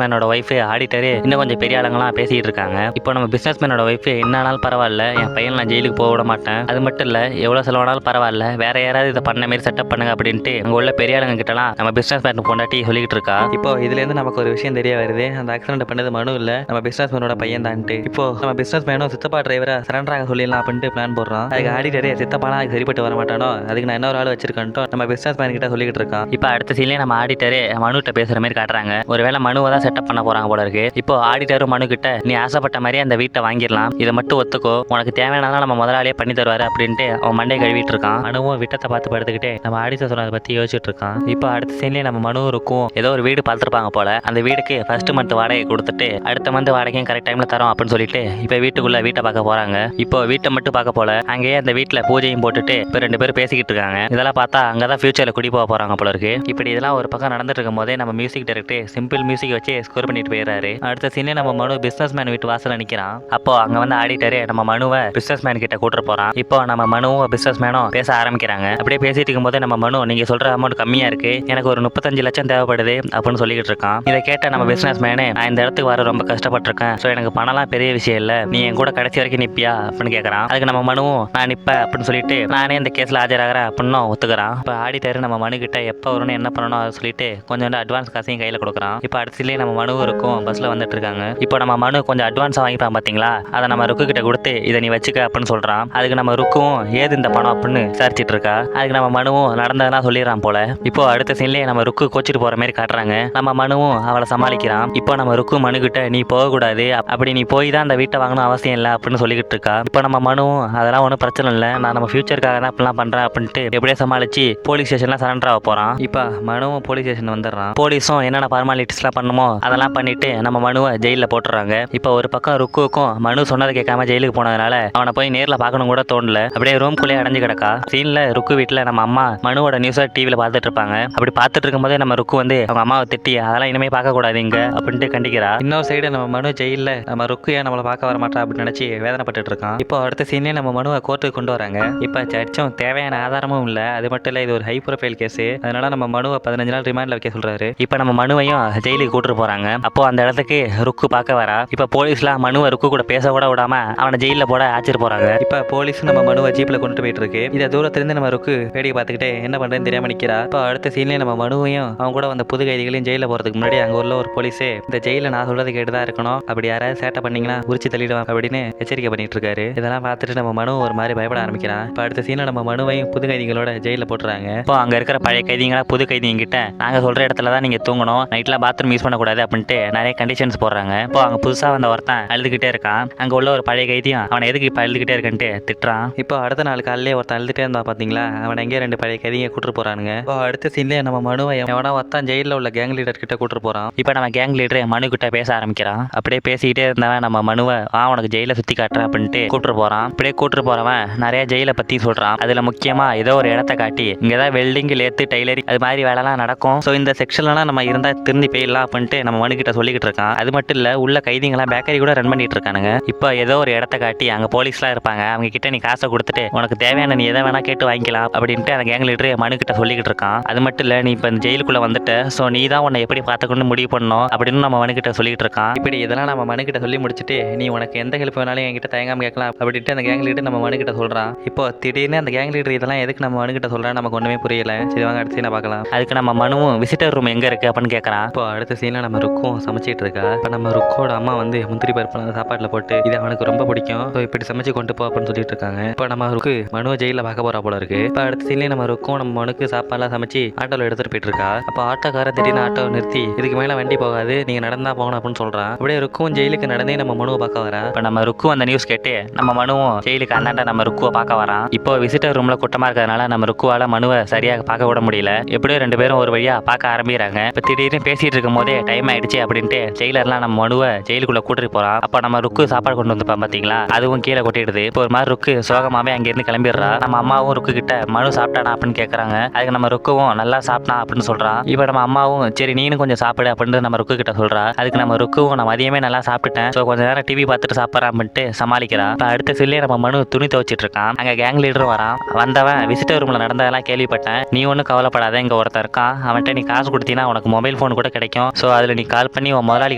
மேனோட ஒய்ஃப் ஆடிட்டரு இன்னும் கொஞ்சம் பெரிய ஆளுங்களாம் பேசிட்டு இருக்காங்க. இப்போ நம்ம பிசினஸ் மேனோட ஒய்ஃப் என்ன ஆனாலும் பரவாயில்ல, என் பையன் நான் ஜெயிலுக்கு போக விட மாட்டேன், அது மட்டும் இல்ல எவ்வளவு செலவானாலும் பரவாயில்ல, வேற யாராவது இதை பண்ண மாதிரி செட்டப் பண்ணுங்க அப்படின்ட்டு அங்க உள்ள பெரிய ஆளுங்க கிட்டலாம் நம்ம பிசினஸ் மேன் பொண்டாட்டி சொல்லிட்டு இருக்கா. இப்போ இதுல இருந்து நமக்கு ஒரு விஷயம் தெரிய வருது, அந்த ஆக்சிடென்ட் பண்ணது மனு இல்ல, நம்ம பிசினஸ் மேனோட பையன் தான்ட்டு. இப்போ நம்ம பிசினஸ் மேனும் சித்தப்பா டிரைவரா சரண்டர் ஆக சொல்லிடலாம் அப்படின்ட்டு பிளான் போடுறான். அதுக்கு ஆடிட்டரே சித்தப்பானா அதுக்கு சரிப்பட்டு வர மாட்டானோ, அதுக்கு நான் இன்னொரு ஆள் வச்சிருக்கேன்ட்டோ நம்ம பிசினஸ் மேன் கிட்ட சொல்லிட்டு இருக்கான். இப்போ அடுத்த சீன்லயே நம்ம ஆடிட்டரே மனுகிட்ட பேசுற மாதிரி காட்டுறாங்க. ஒருவேளை மனுவை தான் செட்டப் பண்ண போறாங்க போல இருக்கு. இப்போ ஆடிட்டரும் மனு கிட்ட நீ ஆசைப்பட்ட மாதிரியே அந்த வீட்டை வாங்கிடலாம், இதை மட்டும் ஒத்துக்கோ, உனக்கு தேவையானதான் நம்ம முதலாளியே பண்ணி தருவாரு அப்படின்ட்டு அவன் மண்டே கழுவிட்டு இருக்கான். மனுவும் விட்டத்தை பார்த்து படுத்துக்கிட்டே நம்ம ஆடிட்டர் சொன்னதை பத்தி யோசிச்சுட்டு இருக்கான். இப்போ அடுத்த சீன்லயே நம்ம மனு இருக்கும் ஏதோ ஒரு வீடு பார்த்துருப்பாங்க போல. அந்த வீடுக்கு ஃபர்ஸ்ட் மந்த் வாடகை கொடுத்துட்டு அடுத்த மந்த் வாடகையும் கரெக்ட் டைம்ல தரோம் அப்படின்னு சொல்லிட்டு இப்போ வீட்டுக்குள்ள வீட்டை பார்க்க போறாங்க. இப்போ வீட்டை மட்டும் பார்க்க போல, அங்கேயே அந்த வீட்டுல பூஜையும் போட்டுட்டு இப்போ 2 பேரும் பேசிக்கிட்டு இருக்காங்க. இதெல்லாம் பார்த்தா அங்கதான் ஃபியூச்சர்ல குடி போக போறாங்க போல இருக்கு. இப்படி இதெல்லாம் ஒரு பக்கம் நடந்துட்டு இருக்கும் போதே நம்ம மியூசிக் டைரக்டர் சிம்பிள் மியூசிக் வச்சு ஸ்கோர் பண்ணிட்டு போயிடுறாரு. அடுத்த சீனே நம்ம மனு பிசினஸ் மேன் வீட்டு வாசல்ல நிக்கிறான். அப்போ அங்க வந்து ஆடிட்டரு நம்ம மனுவை பிசினஸ் மேன் கிட்ட கூட்டு போறான். இப்போ நம்ம மனுவும் பிசினஸ் மேனும் பேச ஆரம்பிக்கிறாங்க. அப்படியே பேசிட்டு இருக்கும் போதே நம்ம மனு நீங்க சொல்ற அமௌண்ட் கம்மியா இருக்கு, எனக்கு ஒரு 35 லட்சம் தேவைப்படுது அப்படின்னு சொல்லிக்கிட்டு இருக்கான். இதை கேட்ட நம்ம பிசினஸ் மேனு, நான் இந்த இடத்துக்கு வர ரொம்ப கஷ்டப்பட்டிருக்கேன், ஸோ எனக்கு பணம்லாம் பெரிய விஷயம் இல்லை, நீ என் கூட கடைசி வரைக்கும் நிப்பியா அப்படின்னு கேட்கறான். அதுக்கு நம்ம மனுவும் நான் நிப்பேன் அப்படின்னு சொல்லிட்டு நானே இந்த கேஸ்ல ஆஜராகிறேன் அப்படின்னு ஒத்துக்கிறான். இப்போ ஆடிட்டர் நம்ம மனு கிட்ட எப்போ வரும்னு என்ன பண்ணணும் அதை சொல்லிட்டு கொஞ்சம் அட்வான்ஸ் காசையும் கையில் கொடுக்குறான். இப்போ அடுத்ததுலேயே நம்ம மனு இருக்கும் பஸ்ல வந்துட்டு இருக்காங்க. இப்போ நம்ம மனு கொஞ்சம் அட்வான்ஸாக வாங்கிப்பான் பார்த்தீங்களா, அதை நம்ம ருக்கு கிட்ட கொடுத்து இதை நீ வச்சுக்க அப்படின்னு சொல்றான். அதுக்கு நம்ம ருக்கும் ஏது இந்த பணம் அப்படின்னு விசாரிச்சிட்டு இருக்கா. அதுக்கு நம்ம மனுவும் நடந்ததெல்லாம் சொல்லிடுறான் போல. இப்போ அடுத்த சீன்லேயே நம்ம ருக்கு கோச்சிட்டு போற மாதிரி காட்டுறாங்க. நம்ம மனுவும் அவளை சமாளிக்கிறான். இப்போ நம்ம ருக்கு மனு கிட்ட நீ போகக்கூடாது, அப்படி நீ போய் தான் அந்த வீட்டை வாங்கணும் அவசியம் இல்லை அப்படின்னு சொல்லிக்கிட்டு இருக்கா. இப்போ நம்ம மனுவும் அதெல்லாம் ஒன்றும் பிரச்சனை இல்லை, நான் நம்ம ஃபியூச்சருக்காக தான் இப்படிலாம் பண்றேன் அப்படின்ட்டு எப்படியே சமாளிச்சு போலீஸ் ஸ்டேஷன்ல சரண்டர் ஆக போறான். இப்போ மனுவும் போலீஸ் ஸ்டேஷன் வந்துடுறான். போலீஸும் என்னென்ன ஃபார்மாலிட்டிஸ்லாம் பண்ணுமோ அதெல்லாம் பண்ணிட்டு நம்ம மனுவை ஜெயிலில் போட்டுறாங்க. இப்போ ஒரு பக்கம் ருக்குவுக்கும் மனு சொன்னதை கேட்காம ஜெயிலுக்கு போனதுனால அவனை போய் நேரில் பார்க்கணும் கூட தோணல. அப்படியே ரூம்குள்ளேயே அடைஞ்சு கிடக்கா. சீன்ல ருக்கு வீட்டில் நம்ம அம்மா மனுவோட நியூஸை டிவியில் பார்த்துட்டு இருப்பாங்க. அப்படி பார்த்துட்டு இருக்கும்போதே நம்ம ருக்கு வந்து அவங்க அம்மாவை திட்டி அதெல்லாம் இனிமே பார்க்க கூடாது இங்க அப்படின்ட்டு கண்டிக்கிறா. இன்னொரு சைடு நம்ம மனு ஜெயிலில் நம்ம ருக்கு ஏன் நம்மளை பார்க்க வர மாட்டா அப்படின்னு நினைச்சு வேதனைப்பட்டு இருக்கான். இப்போ அடுத்த சீனே நம்ம மனுவை கோர்ட்டுக்கு கொண்டு வராங்க. இப்போ சர்ச்சும் தேவையான ஆதாரமும் இல்லை, அது மட்டும் இல்லை இது ஒரு ஹை ப்ரொஃபைல் கேஸ், அதனால நம்ம மனுவை 15 நாள் ரிமாண்ட்ல வைக்க சொல்றாரு. இப்போ நம்ம மனுவையும் ஜெயிலுக்கு கூட்டிட்டு போறாங்க. அப்போ அந்த இடத்துக்கு ருக்கு பார்க்க வரா. இப்போ போலீஸ்லாம் மனுவை ருக்கு கூட பேச கூட விடாம அவனை ஜெயிலில் போட ஆச்சிட்டு போறாங்க. இப்போ போலீஸ் நம்ம மனுவை ஜீப்ல கொண்டு போயிட்டு இருக்கு. இதை தூரத்திலிருந்து நம்ம ருக்கு வேடிக்கை பார்த்துக்கிட்டே என்ன பண்றேன்னு தெரியாம நிக்கிறா. இப்போ அடுத்த சீன்ல நம்ம மனுவையும் அவங்க கூட வந்த புது கைதிகளையும் ஜெயில போறதுக்கு முன்னாடி அங்க உள்ள ஒரு போலீஸே இந்த ஜெயில நான் சொல்றது கேட்டுதான் இருக்கணும், அப்படி யாராவது சேட்டை பண்ணீங்கன்னா உரிச்சு தள்ளிடுவான் அப்படின்னு எச்சரிக்கை பண்ணிட்டு இருக்காரு. இதெல்லாம் பார்த்துட்டு நம்ம மனு ஒரு மாதிரி பயப்பட ஆரம்பிக்கிறான். இப்போ அடுத்த சீன்ல நம்ம மனுவையும் புது கைதிகளோட ஜெயில போட்டுறாங்க. இப்போ அங்க இருக்கிற பழைய கைதிகளா புது கைதிங்க கிட்ட நாங்க சொல்ற இடத்துல தான் நீங்க தூங்கணும், நைட்ல பாத்ரூம் யூஸ் பண்ணக்கூடாது அப்படின்ட்டு நிறைய கண்டிஷன்ஸ் போடுறாங்க. இப்போ அங்க புதுசா வந்த ஒருத்தன் அழுதுகிட்டே இருக்கான். அங்க உள்ள ஒரு பழைய கைதியும் அவனை எதுக்கு இப்ப அழுதுகிட்டே இருக்கன்ட்டு திட்டுறான். இப்போ அடுத்த நாள் காலையிலே ஒருத்தன் அழுதுட்டே இருந்தா பாத்தீங்களா, அவன் எங்கே 2 பழைய கைதிங்க கூட்டு போறானுங்க. இப்போ அடுத்த சீன்ல நம்ம மனுவை எவனா ஒருத்தன் ஜெயில உள்ள கேங் லீடர் கிட்ட கூட்டு போறான். இப்போ நம்ம கேங் லீடர் மனு கிட்ட பேச ஆரம்பிக்கிறான். அப்படியே பேசிக்கிட்டே இருந்தவன் நம்ம மனுவை உனக்கு ஜெயில சுத்தி காட்டுறேன் அப்படின்ட்டு கூட்டு போறான். அப்படியே கூட்டு போறவன் நிறைய ஜெயில பத்தி சொல்றான். அதுல முக்கியமா ஏதோ ஒரு இடத்த காட்டி இங்கதான் வெல்டிங் லேத்து டைலரிங் அது மாதிரி வேலைலாம் நடக்கும், ஸோ இந்த செக்ஷன்லாம் நம்ம இருந்தா திரும்பி போயிடலாம் அப்படின்ட்டு நம்ம மனு கிட்ட சொல்லிக்கிட்டு இருக்கான். அது மட்டும் இல்ல உள்ள கைதிங்களாம் பேக்கரி கூட ரன் பண்ணிட்டு இருக்கானுங்க. இப்போ ஏதோ ஒரு இடத்த காட்டி அங்க போலீஸ்லாம் இருப்பாங்க, அவங்க கிட்ட நீ காசை கொடுத்துட்டு உனக்கு தேவையான நீ எதை வேணா கேட்டு வாங்கிக்கலாம் அப்படின்ட்டு அந்த கேங் லீடர் மனு கிட்ட சொல்லிக்கிட்டு இருக்கான். அது மட்டும் இல்ல நீ இப்போ இந்த ஜெயிலுக்குள்ள வந்துட்ட, ஸோ நீ தான் உன்னை எப்படி பார்த்துக்கணும்னு முடிவு பண்ணணும் அப்படின்னு நம்ம மனு கிட்ட சொல்லிட்டு இருக்கான். இப்படி இதெல்லாம் நம்ம மனு கிட்ட சொல்லி முடிச்சுட்டு நீ உனக்கு எந்த ஹெல்ப் வேணாலும் என்கிட்ட தயங்காம கேட்கலாம் அப்படின்ட்டு அந்த கேங் லீடர் நம்ம மனு கிட்ட சொல்றான். இப்போ திடீர்னு அந்த கேங் லீடர் இதெல்லாம் எதுக்கு நம்ம மனு கிட்ட சொல்றான் நமக்கு ஒண்ணுமே புரியல. சரி வாங்க அடுத்த சீனை பார்க்கலாம். அதுக்கு நம்ம மனுவும் விசிட்டர் ரூம் எங்க இருக்கு அப்படின்னு கேட்கறான். இப்போ அடுத்த சீன்ல நம்ம ருக்கும் சமைச்சிட்டு இருக்கா. இப்போ நம்ம ருக்கோட அம்மா வந்து முந்திரி பருப்பு சாப்பாட்டுல போட்டு இது அவனுக்கு ரொம்ப பிடிக்கும், ஸோ இப்படி சமைச்சு கொண்டு போ அப்படின்னு சொல்லிட்டு இருக்காங்க. இப்போ நம்ம ருக்கு மனுவை ஜெயில பார்க்க போறா போல இருக்கு. இப்போ அடுத்த சீன்ல நம்ம ருக்கும் நம்ம மனுக்கு சாப்பாடுலாம் சமைச்சு ஆட்டோல எடுத்துட்டு போயிட்டு இருக்கா. அப்போ ஆட்டோக்கார திடீர்னு ஆட்டோ நிறுத்தி இதுக்கு மேல வண்டி போகாது, நீங்க நடந்தா போகணும் அப்படின்னு சொல்றான். அப்படியே ருக்கும் ஜெயிலுக்கு நடந்தே நம்ம மனுவை பார்க்க வரா. இப்போ நம்ம ருக்கு அந்த நியூஸ் கேட்டு நம்ம மனுவும் ஜெயிலுக்கு அந்தாண்ட நம்ம ருக்குவை பார்க்க வரான். இப்போ விசிட்டர் ரூம்ல கூட்டமா இருக்கிறதுனால நம்ம ருக்குவால மனுவை சரியாக பார்க்க கூட முடியல. எப்படியோ 2 பேரும் ஒரு வழியா பார்க்க ஆரம்பிக்கிறாங்க. இப்போ திடீர்னு பேசிட்டு இருக்கும் போதே டைம் ஆயிடுச்சு அப்படின்ட்டு ஜெயிலர்லாம் நம்ம மனுவை ஜெயிலுக்குள்ள கூட்டிட்டு போறான். அப்போ நம்ம ருக்கு சாப்பாடு கொண்டு வந்துப்பான் பாத்தீங்களா, அதுவும் கீழே கொட்டிடுது. இப்போ ஒரு மாதிரி ருக்கு சோகமாவே அங்கிருந்து கிளம்பிடுறா. நம்ம அம்மாவும் ருக்கு கிட்ட மனு சாப்பிட்டானா அப்படின்னு கேட்கறாங்க. அதுக்கு நம்ம ருக்குவும் நல்லா சாப்பிட்டான் அப்படின்னு சொல்றான். இப்போ நம்ம அம்மாவும் சரி நீனும் கொஞ்சம் சாப்பிடு அப்படின்னு நம்ம ருக்கு கிட்ட சொல்றா. அதுக்கு நம்ம ருக்குவும் நான் மதியமே நல்லா சாப்பிட்டுட்டேன், ஸோ கொஞ்ச நேரம் டிவி பார்த்துட்டு சாப்பிட்றான் அப்படின்ட்டு சமாளிக்கிறான். இப்போ அடுத்த சில்லே நம்ம மனு துணி துவச்சிட்டு இருக்கான். அங்க கேங் லீடரும் வரான். வந்தவன் விசிட்டர் ரூம்ல நடந்ததெல்லாம் கேள்விப்பட்டேன், நீ ஒன்றும் கவலைப்படாத, இங்க ஒருத்தர் இருக்கான், அவன்கிட்ட நீ காசு கொடுத்தீங்கன்னா உனக்கு மொபைல் ஃபோன் கூட கிடைக்கும், ஸோ அதில் நீ கால் பண்ணி உன் முதலாளி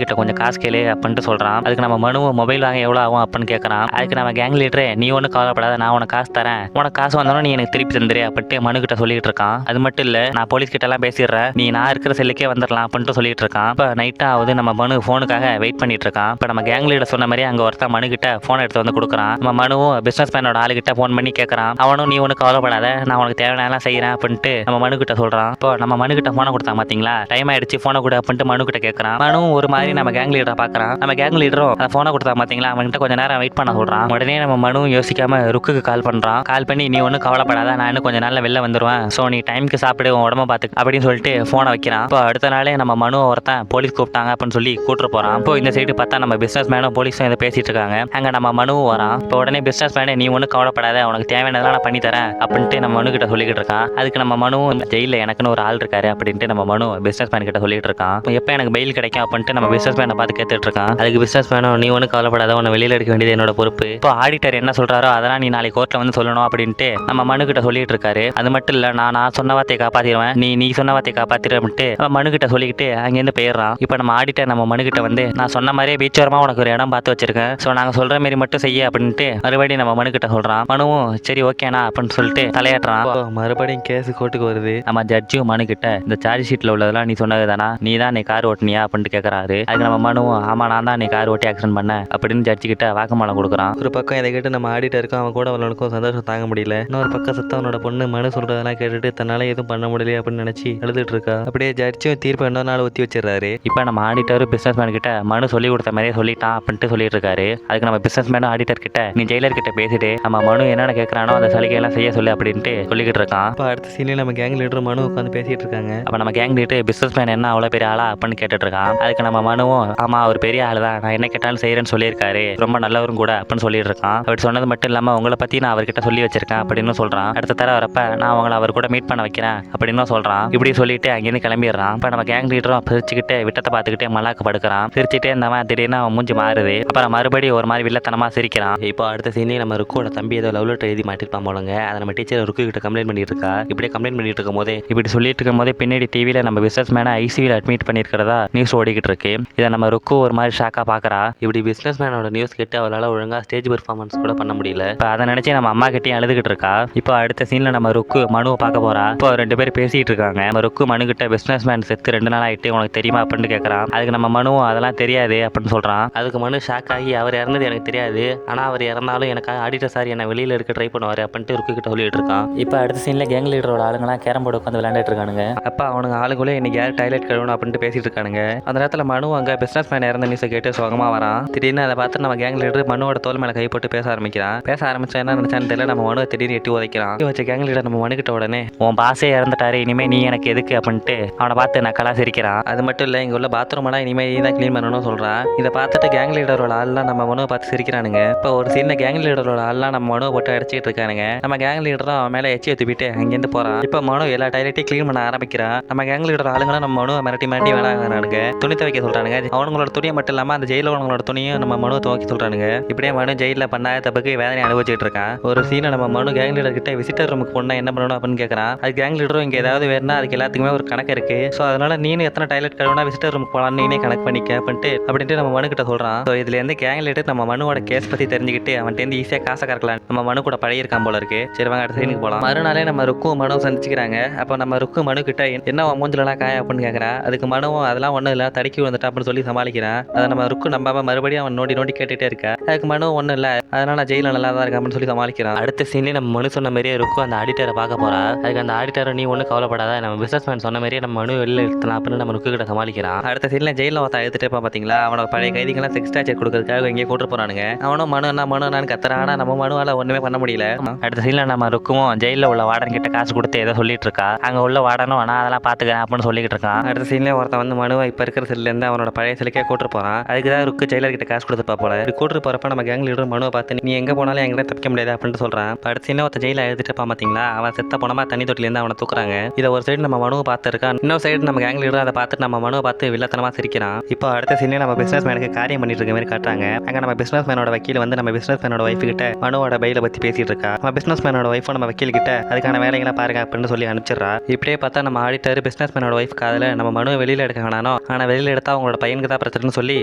கிட்ட கொஞ்சம் காசு கேளு அப்படின்ட்டு சொல்றான். அதுக்கு நம்ம மனுவும் மொபைல் வாங்க எவ்வளோ ஆகும் அப்படின்னு கேட்கறான். அதுக்கு நம்ம கேங் லீடரே நீ ஒன்றும் கவலைப்படாத, நான் உனக்கு காசு தரேன், உனக்கு காசு வந்தாலும் நீ எனக்கு திருப்பி தந்துரு அப்படின்ட்டு மனு கிட்ட சொல்லிட்டு இருக்கான். அது மட்டும் இல்ல நான் போலீஸ் கிட்ட எல்லாம் பேசிடுறேன், நீ நான் இருக்கிற செல்லுக்கே வந்துடலாம் அப்படின்ட்டு சொல்லிட்டு இருக்கான். இப்போ நைட்டா ஆகுது, நம்ம மனு ஃபோனுக்காக வெயிட் பண்ணிட்டு இருக்கான். இப்போ நம்ம கேங் லீடர் சொன்ன மாதிரி அங்க ஒருத்தன் மனு கிட்ட ஃபோன் எடுத்து வந்து கொடுக்குறான். நம்ம மனுவும் பிசினஸ் மேனோட ஆளுகிட்ட ஃபோன் பண்ணி கேட்கறான். அவனும் நீ ஒன்றும் கவலைப்படாத, நான் உனக்கு தேவையான செய்யறேன் அப்படின்ட்டு நம்ம மனு கிட்ட சொல்றான். இப்போ நம்ம மனு கிட்ட போனை கொடுத்தான் பாத்தீங்களா, டைம் ஆயிடுச்சு போனை கொடு அப்படின்ட்டு மனு கிட்ட கேட்கறான். மனுவும் ஒரு மாதிரி நம்ம கேங் லீடரை பாக்குறான். நம்ம கேங் லீடரும் அந்த போனை கொடுத்தா பாத்தீங்களா, அவன்கிட்ட கொஞ்ச நேரம் வெயிட் பண்ண சொல்றான். உடனே நம்ம மனுவும் யோசிக்காம ருக்குக்கு கால் பண்றான். கால் பண்ணி நீ ஒன்றும் கவலைப்படாத, நான் இன்னும் கொஞ்ச நாள்ல வெளில வந்துருவேன், ஸோ நீ டைமுக்கு சாப்பிடு, உன் உடம்ப பார்த்து அப்படின்னு சொல்லிட்டு போனை வைக்கிறான். இப்போ அடுத்த நாளே நம்ம மனு ஒருத்தன் போலீஸ் கூப்பிட்டாங்க அப்படின்னு சொல்லி கூட்டு போறான். இப்போ இந்த சைடு பார்த்தா நம்ம பிசினஸ் மேனும் போலீஸும் இதை பேசிட்டு இருக்காங்க. அங்க நம்ம மனுவும் வரான். இப்போ உடனே பிசினஸ் மேனே நீ ஒன்றும் கவலைப்படாத, உனக்கு தேவையானதெல்லாம் நான் பண்ணி தரேன் அப்படின்ட்டு நம்ம மனு கிட்ட சொல்லிக்கிட்டு இருக்கான். அதுக்கு நம்ம மனுவும் ஜெயில எனக்குன்னு ஒரு ஆள் இருக்காரு அப்படின்ட்டு நம்ம மனு பிசினஸ் மேன் கிட்ட சொல்லிட்டு இருக்கான். எப்போ எனக்கு பெயில் கிடைக்கும் அப்படின்ட்டு நம்ம பிசினஸ் மேனை பார்த்து கேட்டுட்டு இருக்கான். அதுக்கு பிசினஸ் மேனும் நீ ஒன்றும் கவலைப்படாத, உன்னை வெளியில எடுக்க வேண்டியது என்னோட பொறுப்பு, இப்போ ஆடிட்டர் என்ன சொல்றாரோ அதெல்லாம் நீ நாளைக்கு கோர்ட்ல வந்து சொல்லணும் அப்படின்ட்டு நம்ம மனு கிட்ட சொல்லிட்டு இருக்காரு. அது மட்டும் இல்ல நான் சொன்ன வார்த்தையை காப்பாத்திடுவேன், நீ சொன்ன வார்த்தையை காப்பாத்திட்டு அவன் மனு கிட்ட சொல்லிக்கிட்டு அங்கேருந்து போயிடுறான். இப்போ நம்ம ஆடிட்டர் நம்ம மனு கிட்ட வந்து நான் சொன்ன மாதிரியே பீச்சோரமா உனக்கு ஒரு இடம் பார்த்து வச்சிருக்கேன், ஸோ நாங்க சொல்ற மாதிரி மட்டும் செய்ய அப்படின்ட்டு மறுபடியும் நம்ம மனு கிட்ட சொல்றான். மனுவும் சரி ஓகேண்ணா அப்படின்னு சொல்லிட்டு தலையாட்டுறான். அப்போ மறுபடியும் கேஸ் கோர்ட்டுக்கு வருது. நம்ம ஜட்ஜும் மனு கிட்ட இந்த சார்ஜ் ஷீட்ல உள்ளதெல்லாம் நீ சொன்னது தானா, நீ தான் நீ கார் ஓட்டினியா அப்படின்ட்டு கேட்கறாரு. அதுக்கு நம்ம மனுவும் ஆமா நான் தான் நீ கார் ஓட்டி ஆக்சிடென்ட் பண்ண அப்படின்னு ஜட்ஜு கிட்ட வாக்குமூலம் கொடுக்குறான். ஒரு பக்கம் இதை கேட்டு நம்ம ஆடிட்டருக்கும் அவன் கூட அவனுக்கும் சந்தோஷம் தாங்க முடியல. இன்னொரு பக்கம் சத்தவனோட பொண்ணு மனு சொல்றதெல்லாம் கேட்டுட்டு தன்னால எதுவும் பண்ண முடியல அப்படின்னு நினைச்சு அழுதுட்டு இருக்கா. அப்படியே ஜட்ஜும் தீர்ப்பு இன்னொரு நாள் ஒத்தி வச்சிடறாரு. இப்போ நம்ம ஆடிட்டர் பிசினஸ் மேன் கிட்ட மனு சொல்லி கொடுத்த மாதிரியே சொல்லிட்டான் அப்படின்ட்டு சொல்லிட்டு இருக்காரு. அதுக்கு நம்ம பிசினஸ் மேனும் ஆடிட்டர் கிட்ட நீ ஜெயிலர் கிட்ட பேசிட்டு நம்ம மனு என்னென்ன கேட்கறானோ அந்த சலுகையெல்லாம் செய்ய சொல்லு அப்படின்ட்டு சொல்லிக்கிட்டு இருக்கான். இப்போ அடுத்த சீன்ல நம்ம கேங் லீடர் மனு உட்காந்து பேசிட்டு இருக்காங்க. அப்போ நம்ம கேங் லீடர் பிசினஸ் மேன் என்ன அவ்வளோ பெரிய ஆளா அப்படின்னு கேட்டுட்டு இருக்கான். அதுக்கு நம்ம மனுவும் ஆமா அவர் பெரிய ஆளு தான், நான் என்ன கேட்டாலும் செய்யறேன்னு சொல்லியிருக்காரு, ரொம்ப நல்லவரும் கூட அப்படின்னு சொல்லிட்டு இருக்கான். அப்படி சொன்னது மட்டும் இல்லாம உங்களை பத்தி நான் அவர்கிட்ட சொல்லி வச்சிருக்கேன் அப்படின்னு சொல்றான். அடுத்த தர வரப்ப நான் அவங்களை அவர் கூட மீட் பண்ண வைக்கிறேன் அப்படின்னு சொல்றான். இப்படி சொல்லிட்டு அங்கேருந்து கிளம்பிடுறான். இப்போ நம்ம கேங் லீடரும் பிரிச்சுக்கிட்டு விட்டத்தை பார்த்துக்கிட்டே மல்லாக்க படுக்கிறான். சிரிச்சுட்டே இருந்தவன் திடீர்னு அவன் மூஞ்சி மாறுது. அப்புறம் மறுபடியும் ஒரு மாதிரி வில்லத்தனமா சிரிக்கிறான். இப்போ அடுத்த சீன்லேயே நம்ம ருக்கோட தம்பி ஏதோ லவ் லெட்டர் எழுதி மாட்டிருப்பான் போலங்க. அதை நம்ம டீச்சர் ருக்கு கிட்ட கம்ப்ளைண்ட் பண்ணிட்டு இருக்கா. இப்படியே கம்ப்ளைண்ட் பண்ணிட்டு இருக்கும் போதே இப்படி சொல்லிட்டு இருக்கும் போதே பின்னாடி டிவியில நம்ம பிசினஸ் மேனை ஐசியூல அட்மிட் பண்ணிருக்கிறதா நியூஸ் ஓடிக்கிட்டு இருக்கு. இதை நம்ம ருக்கு ஒரு மாதிரி ஷாக்கா பாக்குறா. இப்படி பிசினஸ் மேனோட நியூஸ் கேட்டு அவளால் ஒழுங்கா ஸ்டேஜ் பெர்ஃபார்மன்ஸ் கூட பண்ண முடியல. இப்போ அதை நினைச்சு நம்ம அம்மா கிட்டயும் அழுதுகிட்டு இருக்கா. இப்போ அடுத்த சீன்ல நம்ம ருக்கு மனுவை பார்க்க போறா. இப்போ ரெண்டு பேரும் பேசிட்டு இருக்காங்க. நம்ம ருக்கு மனு கிட்ட பிசினஸ் மேன் செத்து 2 நாள் ஆயிட்டு உனக்கு தெரியுமா அப்படின்னு கேட்கறான். அதுக்கு நம்ம மனுவும் அதெல்லாம் தெரியாது அப்படின்னு சொல்றான். அதுக்கு மனு ஷாக் ஆகி அவர் இறந்தது எனக்கு தெரியாது, ஆனா அவர் இறந்தாலும் எனக்கு ஆடிட்டர் சார் என்ன வெளியில இருக்க ட்ரை பண்ணுவாரு அப்படின்ட்டு ருக்கு கிட்ட சொல்லிட்டு இருக்கான். இப்போ அடுத்த சீன்ல கேங் லீடரோட ஆளுங்கலாம் கேரம் போர்டு உட்காந்து விளையாண்டுட்டு இருக்கானுங்க. அப்ப அவனுங்க ஆளுங்களே இன்னைக்கு யார் டாய்லெட் கழுவணும் அப்படின்ட்டு பேசிட்டு இருக்கானுங்க. அந்த நேரத்துல மனு அங்க பிசினஸ் மேன் இறந்த நியூஸை கேட்டு சுகமா வரான். திடீர்னு அதை பார்த்து நம்ம கேங் லீடர் மனுவோட தோல் மேல கை போட்டு பேச ஆரம்பிக்கிறான். பேச ஆரம்பிச்சா என்ன நினைச்சான்னு தெரியல, நம்ம மனுவை திடீர்னு எட்டி உதைக்கிறான். வச்ச கேங் லீடர் நம்ம மனு கிட்ட உடனே உன் பாசே இறந்துட்டாரு, இனிமே நீ எனக்கு எதுக்கு அப்படின்ட்டு அவனை பார்த்து நக்கலா சிரிக்கிறான். அது மட்டும் இல்ல இங்க உள்ள பாத்ரூம் எல்லாம் இனிமே நீ தான் கிளீன் பண்ணணும்னு சொல்றான். இதை பார்த்துட்டு கேங் லீடரோட ஆள்லாம் நம்ம மனுவை பார்த்து சிரிக்கிறானுங்க. இப்போ ஒரு சீன்ல கேங் லீடரோட ஆள்லாம் நம்ம மனுவை போட்டு அடிச்சிட்டு இருக்கானுங்க. நம்ம கேங் லீடரும் அவன் மேல எச்சி ஊத்திட்டு அங்கிருந்து போறான். இப்போ மனு எல்லா டாய்லெட்டையும் கிளீன் பண்ண ஆரம்பிக்கிறான். நம்ம கேங் லீடர் ஆளுங்களும் நம்ம மனுவை மிரட்டி வேணாங்க துணி துவைக்க சொல்றானுங்க. அவங்களோட துணியை மட்டும் இல்லாம அந்த ஜெயில அவங்களோட துணியும் நம்ம மனுவை துவைக்க சொல்றானுங்க. இப்படியே மனு ஜெயில பண்ணாத தப்புக்கு வேதனை அனுபவிச்சுட்டு இருக்கான். ஒரு சீனை நம்ம மனு கேங் லீடர் கிட்ட விசிட்டர் ரூமுக்கு போனா என்ன பண்ணணும் அப்படின்னு கேட்கறான். அது கேங் லீடரும் இங்க ஏதாவது வேணும்னா அதுக்கு எல்லாத்துக்குமே ஒரு கணக்கு இருக்கு, ஸோ அதனால நீனு எத்தனை டாய்லெட் கழுவுனா விசிட்டர் ரூமுக்கு போகலான்னு நீனே கணக்கு பண்ணிக்க அப்படின்ட்டு நம்ம மனு கிட்ட சொல்றான். ஸோ இதுல இருந்து கேங் லீடர் நம்ம மனுவோட கேஸ் பத்தி தெரிஞ்சுக்கிட்டு அவன்கிட்ட ஈஸியா காசை கறக்கலாம் நம்ம மனு கூட பழகிருக்கான் போல இருக்கு. சரி வாங்க அடுத்த சீனுக்கு போகலாம். மறுநாளே நம்ம ருக்கு மனு சந்திச்சுக்கிறாங்க. அப்போ நம்ம ருக்கு மனு கிட்ட என்ன மூஞ்சலாம் காய அப்படின்னு கேட்கறா. அதுக்கு மனுவும் அதெல்லாம் ஒன்றும் இல்லை தடுக்கி வந்துட்டா அப்படின்னு சொல்லி சமாளிக்கிறான். அதை நம்ம ருக்கு நம்பாம மறுபடியும் அவன் நோண்டி கேட்டுட்டே இருக்கா. அதுக்கு மனு ஒன்றும் இல்லை அதனால ஜெயில நல்லா தான் இருக்கு அப்படின்னு சொல்லி சமாளிக்கிறான். அடுத்த சீன்லேயே நம்ம மனு சொன்ன மாதிரியே ருக்கு அந்த ஆடிட்டரை பார்க்க போறா. அதுக்கு அந்த ஆடிட்டரை நீ ஒன்றும் கவலைப்படாத, நம்ம பிசினஸ் மேன் சொன்ன மாதிரியே நம்ம மனு வெளில எடுத்தலாம் அப்படின்னு நம்ம ருக்கு கிட்ட சமாளிக்கிறான். அடுத்த சீன்ல ஜெயில ஒருத்தன் எடுத்துட்டு இருப்பான் பாத்தீங்களா, அவனோட பழைய கைதிகள்லாம் செக்ஸ் டார்ச்சர் கொடுக்கறதுக்காக எங்கேயே கூட்டு போறானுங்க. அவனும் மனு கத்துறான். ஆனா நம்ம மனுவால ஒண்ணுமே பண்ண முடியல. அடுத்த சீன்ல நம்ம ருக்குவும் ஜெயில உள்ள வார்டன் கிட்ட காசு கொடுத்து ஏதோ சொல்லிட்டு இருக்கா. அங்க உள்ள வார்டனும் நான் அதெல்லாம் பாத்துக்கிறேன் அப்படின்னு சொல்லிட்டு இருக்கான். அடுத்த சீன்ல ஒருத்தன் வந்து மனுவை இப்ப இருக்கிற செல்ல இருந்து அவனோட பழைய செல்லுக்கே கூட்டு போறான். அதுக்குதான் ருக்கு ஜெயிலர் கிட்ட காசு கொடுத்துப்பா போல. கூட்டு போறப்ப நம்ம கேங் லீடர் மனுவை பார்த்து நீ எங்க போனாலும் எங்க தப்பிக்க முடியாது அப்படின்னு சொல்றான். அடுத்த சீன்ல ஒருத்த ஜெயில எழுதிட்டு இருப்பான் பாத்தீங்களா, அவன் செத்த போனமா தண்ணி தொட்டில இருந்து அவனை தூக்குறாங்க. இதை ஒரு சைடு நம்ம மனுவை பார்த்து இருக்கான், இன்னொரு சைடு நம்ம கேங் லீடர் அதை பார்த்துட்டு நம்ம மனுவை பார்த்து வில்லத்தனமா சிரிக்கிறான். இப்போ அடுத்த சீன்ல நம்ம பிசினஸ் மேனுக்கு காரியம் பண்ணிட்டு இருக்க மாதிரி காட்டுறாங்க. அங்க நம்ம பிசினஸ் மேனோட வக்கீல் வந்து நம்ம பிசினஸ் மேனோட வைஃப் கிட்ட மனுவோட பையில பத்தி பேசிட்டு இருக்கா. நம்ம பிசினஸ் மேனோட வைஃப் நம்ம வக்கீல் கிட்ட அதுக்கான வேலைகளை பாருங்க அப்படின்னு சொல்லி அனுப்பிச்சிடறா. இப்படியே பார்த்தா நம்ம ஆடிட்டர் பிசினஸ் மேனோட வைஃப் காதல நம்ம மனுவை வெளியில எடுக்க வேணானோ, ஆனா வெளியில எடுத்தா அவங்களோட பையனுக்கு தான் பிரச்சனைன்னு சொல்லி